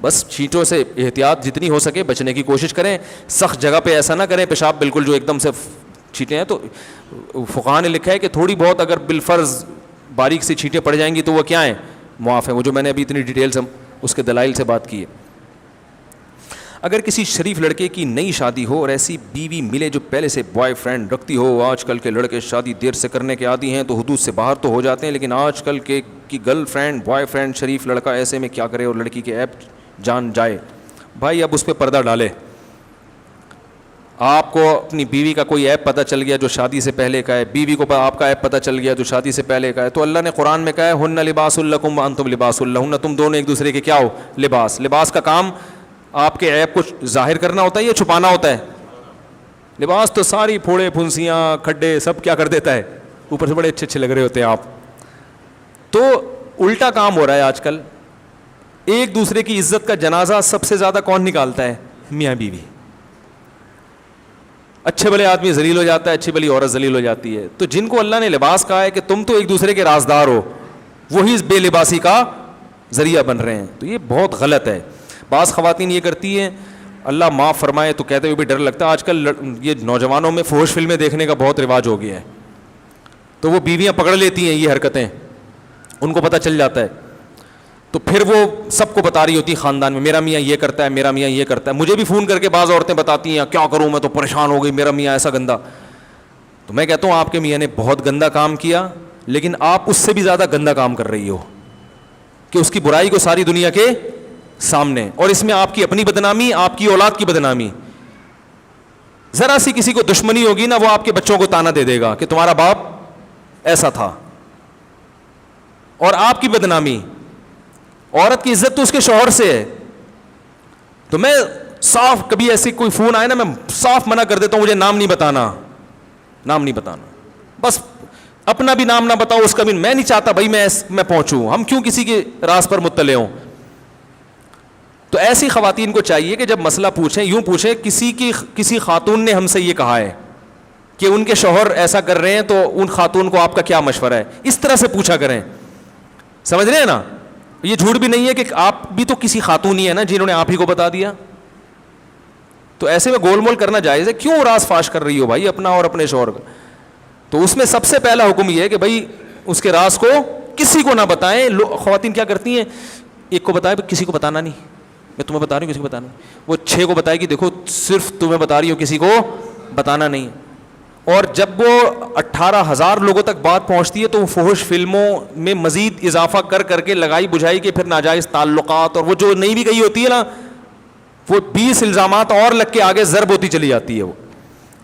بس چھینٹوں سے احتیاط جتنی ہو سکے بچنے کی کوشش کریں. سخت جگہ پہ ایسا نہ کریں پیشاب بالکل جو ایک دم سے چھینٹیں ہیں. تو فقہاء نے لکھا ہے کہ تھوڑی بہت اگر بالفرض باریک سی چھینٹیں پڑ جائیں گی تو وہ کیا ہیں, معاف ہیں. وہ جو میں نے ابھی اتنی ڈیٹیل سے اس کے دلائل سے بات کی ہے. اگر کسی شریف لڑکے کی نئی شادی ہو اور ایسی بیوی ملے جو پہلے سے بوائے فرینڈ رکھتی ہو, آج کل کے لڑکے شادی دیر سے کرنے کے عادی ہیں تو حدود سے باہر تو ہو جاتے ہیں, لیکن آج کل کی گرل فرینڈ بوائے فرینڈ شریف لڑکا ایسے میں کیا کرے اور لڑکی کے ایپ جان جائے. بھائی اب اس پہ پردہ ڈالے. آپ کو اپنی بیوی کا کوئی ایپ پتہ چل گیا جو شادی سے پہلے کا ہے, بیوی کو آپ کا ایپ پتہ چل گیا جو شادی سے پہلے کا ہے, تو اللہ نے قرآن میں کہا ہے ہن لباس لکم وانتم لباس لہن, تم دونوں ایک دوسرے کے کیا ہو, لباس. لباس کا کام آپ کے عیب کو ظاہر کرنا ہوتا ہے یا چھپانا ہوتا ہے؟ لباس تو ساری پھوڑے پھنسیاں کھڈے سب کیا کر دیتا ہے, اوپر سے بڑے اچھے اچھے لگ رہے ہوتے ہیں آپ. تو الٹا کام ہو رہا ہے آج کل. ایک دوسرے کی عزت کا جنازہ سب سے زیادہ کون نکالتا ہے؟ میاں بیوی. اچھے بھلے آدمی ذلیل ہو جاتا ہے, اچھی بھلی عورت ذلیل ہو جاتی ہے. تو جن کو اللہ نے لباس کہا ہے کہ تم تو ایک دوسرے کے رازدار ہو, وہی اس بے لباسی کا ذریعہ بن رہے ہیں. تو یہ بہت غلط ہے. بعض خواتین یہ کرتی ہیں, اللہ معاف فرمائے تو کہتے ہوئے بھی ڈر لگتا ہے, آج کل یہ نوجوانوں میں فحش فلمیں دیکھنے کا بہت رواج ہو گیا ہے. تو وہ بیویاں پکڑ لیتی ہیں یہ حرکتیں, ان کو پتہ چل جاتا ہے. تو پھر وہ سب کو بتا رہی ہوتی خاندان میں, میرا میاں یہ کرتا ہے, میرا میاں یہ کرتا ہے. مجھے بھی فون کر کے بعض عورتیں بتاتی ہیں کیا کروں میں تو پریشان ہو گئی, میرا میاں ایسا گندا. تو میں کہتا ہوں آپ کے میاں نے بہت گندا کام کیا, لیکن آپ اس سے بھی زیادہ گندا کام کر رہی ہو کہ اس کی برائی کو ساری دنیا کے سامنے, اور اس میں آپ کی اپنی بدنامی, آپ کی اولاد کی بدنامی. ذرا سی کسی کو دشمنی ہوگی نا, وہ آپ کے بچوں کو تانا دے دے گا کہ تمہارا باپ ایسا تھا, اور آپ کی بدنامی. عورت کی عزت تو اس کے شوہر سے ہے. تو میں صاف, کبھی ایسی کوئی فون آئے نا میں صاف منع کر دیتا ہوں, مجھے نام نہیں بتانا, نام نہیں بتانا. بس اپنا بھی نام نہ بتاؤ, اس کا بھی. میں نہیں چاہتا بھائی میں پہنچوں, ہم کیوں کسی کے راز پر مطلع ہوں. تو ایسی خواتین کو چاہیے کہ جب مسئلہ پوچھیں یوں پوچھیں, کسی خاتون نے ہم سے یہ کہا ہے کہ ان کے شوہر ایسا کر رہے ہیں تو ان خاتون کو آپ کا کیا مشورہ ہے, اس طرح سے پوچھا کریں. سمجھ رہے ہیں نا؟ یہ جھوٹ بھی نہیں ہے کہ آپ بھی تو کسی خاتون ہی ہے نا جنہوں نے آپ ہی کو بتا دیا. تو ایسے میں گول مول کرنا جائز ہے. کیوں راز فاش کر رہی ہو بھائی اپنا اور اپنے شوہر کا؟ تو اس میں سب سے پہلا حکم یہ ہے کہ بھائی اس کے راز کو کسی کو نہ بتائیں. خواتین کیا کرتی ہیں, ایک کو بتائے کسی کو بتانا نہیں, میں تمہیں بتا رہی ہوں کسی کو بتانا نہیں. وہ 6 کو بتائے گی دیکھو صرف تمہیں بتا رہی ہو کسی کو بتانا نہیں. اور جب وہ 18,000 لوگوں تک بات پہنچتی ہے تو وہ فحش فلموں میں مزید اضافہ کر کر کے لگائی بجھائی کے پھر ناجائز تعلقات, اور وہ جو نہیں بھی گئی ہوتی ہے نا وہ 20 الزامات اور لگ کے آگے ضرب ہوتی چلی جاتی ہے.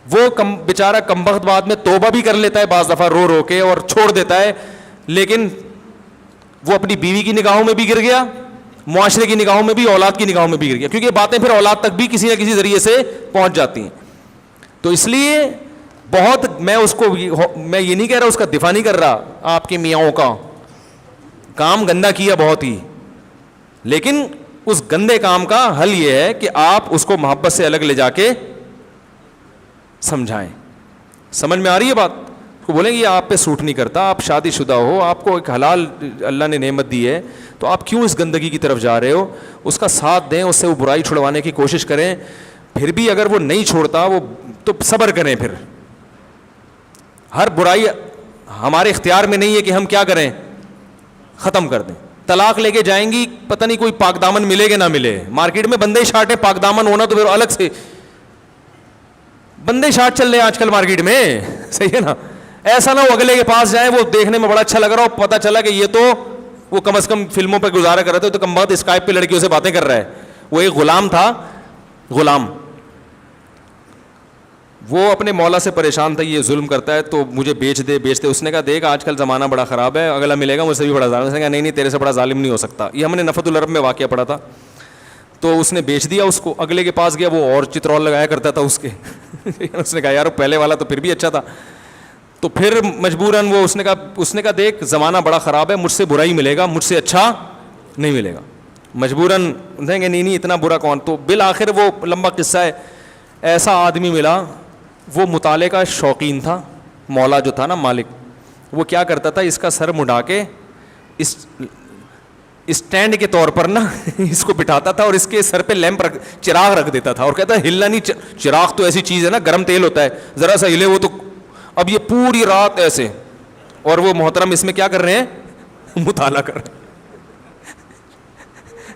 وہ بیچارہ کمبخت بعد میں توبہ بھی کر لیتا ہے بعض دفعہ رو رو کے اور چھوڑ دیتا ہے, لیکن وہ اپنی بیوی کی نگاہوں میں بھی گر گیا, معاشرے کی نگاہوں میں بھی, اولاد کی نگاہوں میں بھی گر گیا, کیونکہ یہ باتیں پھر اولاد تک بھی کسی نہ کسی ذریعے سے پہنچ جاتی ہیں. تو اس لیے بہت میں یہ نہیں کہہ رہا, اس کا دفاع نہیں کر رہا, آپ کے میاں کا کام گندا کیا بہت ہی, لیکن اس گندے کام کا حل یہ ہے کہ آپ اس کو محبت سے الگ لے جا کے سمجھائیں. سمجھ میں آ رہی ہے بات؟ کو بولیں گے یہ آپ پہ سوٹ نہیں کرتا, آپ شادی شدہ ہو, آپ کو ایک حلال اللہ نے نعمت دی ہے, تو آپ کیوں اس گندگی کی طرف جا رہے ہو. اس کا ساتھ دیں, اس سے وہ برائی چھڑوانے کی کوشش کریں. پھر بھی اگر وہ نہیں چھوڑتا وہ تو صبر کریں. پھر ہر برائی ہمارے اختیار میں نہیں ہے کہ ہم کیا کریں, ختم کر دیں. طلاق لے کے جائیں گی, پتہ نہیں کوئی پاک دامن ملے کہ نہ ملے. مارکیٹ میں بندے شارٹ ہے, پاک دامن ہونا تو پھر الگ سے. بندے شارٹ چل رہے ہیں آج کل مارکیٹ میں, صحیح ہے نا. ایسا نہ ہو اگلے کے پاس جائیں, وہ دیکھنے میں بڑا اچھا لگ رہا ہو, پتہ چلا کہ یہ تو وہ کم از کم فلموں پہ گزارا کر رہا تھا, تو کم بہت اسکائپ پہ لڑکیوں سے باتیں کر رہا ہے. وہ ایک غلام تھا, غلام, وہ اپنے مولا سے پریشان تھا, یہ ظلم کرتا ہے تو مجھے بیچ دے. اس نے کہا دیکھ آج کل زمانہ بڑا خراب ہے, اگلا ملے گا مجھ سے بھی بڑا ظالم. اس نے کہا نہیں تیرے سے بڑا ظالم نہیں ہو سکتا. یہ ہم نے نفت العرب میں واقعہ پڑھا تھا. تو اس نے بیچ دیا اس کو. اگلے کے پاس گیا, وہ اور چترول لگایا کرتا تھا اس کے. اس نے کہا یار پہلے والا تو پھر بھی اچھا تھا. تو پھر مجبوراً اس نے کہا دیکھ زمانہ بڑا خراب ہے, مجھ سے برا ہی ملے گا, مجھ سے اچھا نہیں ملے گا. مجبوراً دیں گے نہیں اتنا برا کون. تو بالآخر وہ لمبا قصہ ہے, ایسا آدمی ملا, وہ مطالعے کا شوقین تھا. مولا جو تھا نا مالک, وہ کیا کرتا تھا, اس کا سر مڈا کے اس اسٹینڈ کے طور پر نا اس کو بٹھاتا تھا اور اس کے سر پہ لیمپ چراغ رکھ دیتا تھا اور کہتا ہے ہلنا نہیں. چراغ تو ایسی چیز ہے نا, گرم تیل ہوتا ہے, ذرا سا ہلے وہ تو. اب یہ پوری رات ایسے, اور وہ محترم اس میں کیا کر رہے ہیں, مطالعہ کر رہے ہیں.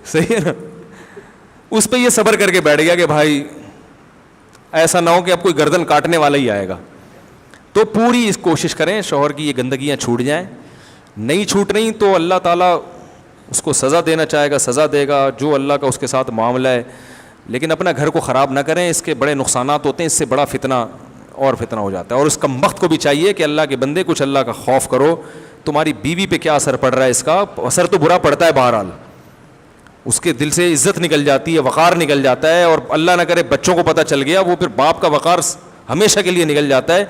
صحیح ہے نا. اس پہ یہ صبر کر کے بیٹھ گیا کہ بھائی ایسا نہ ہو کہ اب کوئی گردن کاٹنے والا ہی آئے گا. تو پوری اس کوشش کریں شوہر کی یہ گندگیاں چھوٹ جائیں. نہیں چھوٹ رہی تو اللہ تعالیٰ اس کو سزا دینا چاہے گا, سزا دے گا, جو اللہ کا اس کے ساتھ معاملہ ہے. لیکن اپنا گھر کو خراب نہ کریں, اس کے بڑے نقصانات ہوتے ہیں, اس سے بڑا فتنہ اور فتنہ ہو جاتا ہے. اور اس کم بخت کو بھی چاہیے کہ اللہ کے بندے کچھ اللہ کا خوف کرو. تمہاری بیوی پہ کیا اثر پڑ رہا ہے, اس کا اثر تو برا پڑتا ہے بہرحال, اس کے دل سے عزت نکل جاتی ہے, وقار نکل جاتا ہے. اور اللہ نہ کرے بچوں کو پتہ چل گیا, وہ پھر باپ کا وقار ہمیشہ کے لیے نکل جاتا ہے.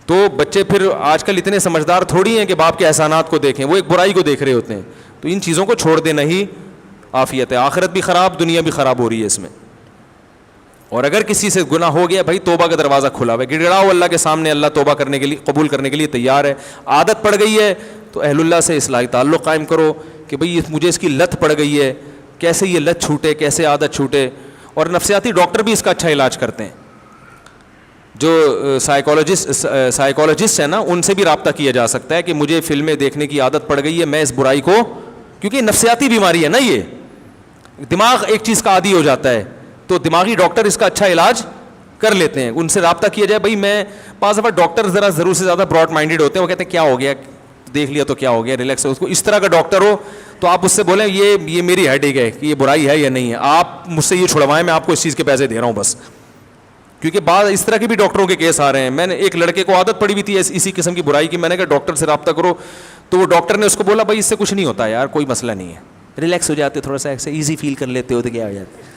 تو بچے پھر آج کل اتنے سمجھدار تھوڑی ہیں کہ باپ کے احسانات کو دیکھیں, وہ ایک برائی کو دیکھ رہے ہوتے ہیں. تو ان چیزوں کو چھوڑ دینا ہی عافیت ہے. آخرت بھی خراب, دنیا بھی خراب ہو رہی ہے اس میں. اور اگر کسی سے گناہ ہو گیا, بھائی توبہ کا دروازہ کھلا ہوا ہے, گڑگڑاؤ اللہ کے سامنے, اللہ توبہ کرنے کے لیے, قبول کرنے کے لیے تیار ہے. عادت پڑ گئی ہے تو اہل اللہ سے اصلاحی تعلق قائم کرو کہ بھئی مجھے اس کی لت پڑ گئی ہے, کیسے یہ لت چھوٹے, کیسے عادت چھوٹے. اور نفسیاتی ڈاکٹر بھی اس کا اچھا علاج کرتے ہیں. جو سائیکالوجسٹ ہیں نا, ان سے بھی رابطہ کیا جا سکتا ہے کہ مجھے فلمیں دیکھنے کی عادت پڑ گئی ہے, میں اس برائی کو, کیونکہ نفسیاتی بیماری ہے نا, یہ دماغ ایک چیز کا عادی ہو جاتا ہے, تو دماغی ڈاکٹر اس کا اچھا علاج کر لیتے ہیں. ان سے رابطہ کیا جائے. بھائی میں بعض دفعہ ڈاکٹر ذرا ضرور سے زیادہ براڈ مائنڈیڈ ہوتے ہیں, وہ کہتے ہیں کیا ہو گیا, دیکھ لیا تو کیا ہو گیا, ریلیکس. اس کو اس طرح کا ڈاکٹر ہو تو آپ اس سے بولیں یہ میری ہیڈ ایک ہے کہ یہ برائی ہے یا نہیں ہے, آپ مجھ سے یہ چھڑوائیں, میں آپ کو اس چیز کے پیسے دے رہا ہوں بس. کیونکہ بعض اس طرح کے بھی ڈاکٹروں کے کیس آ رہے ہیں. میں نے ایک لڑکے کو عادت پڑی ہوئی تھی اسی قسم کی برائی کی, میں نے کہا ڈاکٹر سے رابطہ کرو, تو وہ ڈاکٹر نے اس کو بولا بھائی اس سے کچھ نہیں ہوتا یار, کوئی مسئلہ نہیں ہے, ریلیکس ہو جاتے, تھوڑا سا ایزی فیل کر لیتے ہو تو کیا ہو جاتا ہے.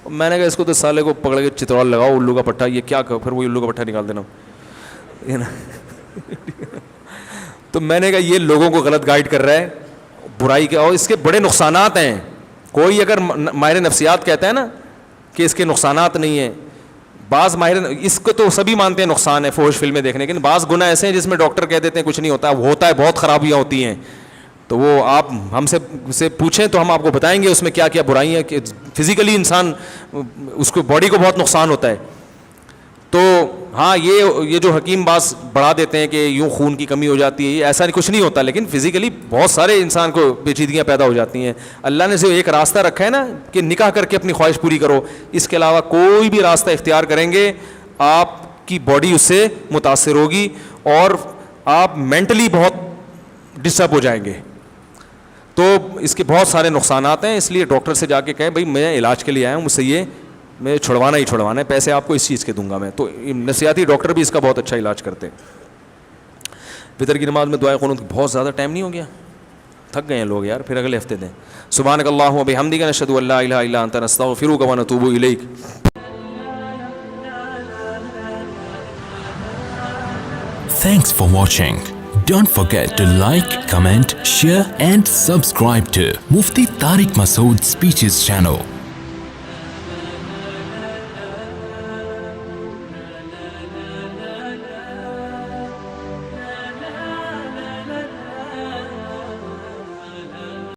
میں نے کہا اس کو تو سالے کو پکڑ کے چترال لگاؤ, الو کا پٹھا, یہ کیا پھر وہ الو کا پٹھا نکال دینا. تو میں نے کہا یہ لوگوں کو غلط گائیڈ کر رہا ہے برائی کے, اور اس کے بڑے نقصانات ہیں. کوئی اگر ماہر نفسیات کہتا ہے نا کہ اس کے نقصانات نہیں ہیں, بعض ماہر اس کو تو سبھی مانتے ہیں نقصان ہے فحش فلمیں دیکھنے کے, لیکن بعض گناہ ایسے ہیں جس میں ڈاکٹر کہہ دیتے ہیں کچھ نہیں ہوتا, ہوتا ہے, بہت خرابیاں ہوتی ہیں. تو وہ آپ ہم سے پوچھیں تو ہم آپ کو بتائیں گے اس میں کیا کیا برائی ہیں, کہ فزیکلی انسان اس کو باڈی کو بہت نقصان ہوتا ہے. تو ہاں یہ جو حکیم باز بڑھا دیتے ہیں کہ یوں خون کی کمی ہو جاتی ہے, ایسا کچھ نہیں ہوتا, لیکن فزیکلی بہت سارے انسان کو پیچیدگیاں پیدا ہو جاتی ہیں. اللہ نے جو ایک راستہ رکھا ہے نا کہ نکاح کر کے اپنی خواہش پوری کرو, اس کے علاوہ کوئی بھی راستہ اختیار کریں گے آپ کی باڈی اس سے متاثر ہوگی اور آپ مینٹلی بہت ڈسٹرب ہو جائیں گے. تو اس کے بہت سارے نقصانات ہیں, اس لیے ڈاکٹر سے جا کے کہیں بھائی میں علاج کے لیے آیا ہوں, مجھ سے یہ میں چھڑوانا ہی چھڑوانا ہے, پیسے آپ کو اس چیز کے دوں گا میں. تو نفسیاتی ڈاکٹر بھی اس کا بہت اچھا علاج کرتے ہیں. فطر کی نماز میں دعائے قنوت, بہت زیادہ ٹائم نہیں ہو گیا, تھک گئے ہیں لوگ یار, پھر اگلے ہفتے دیں. سبحانک اللہم و بحمدک, نشہد ان لا الہ الا انت, نستغفرک و نتوب الیک. Thanks for watching. Don't forget to like, comment, share and subscribe to Mufti Tariq Masood Speeches channel.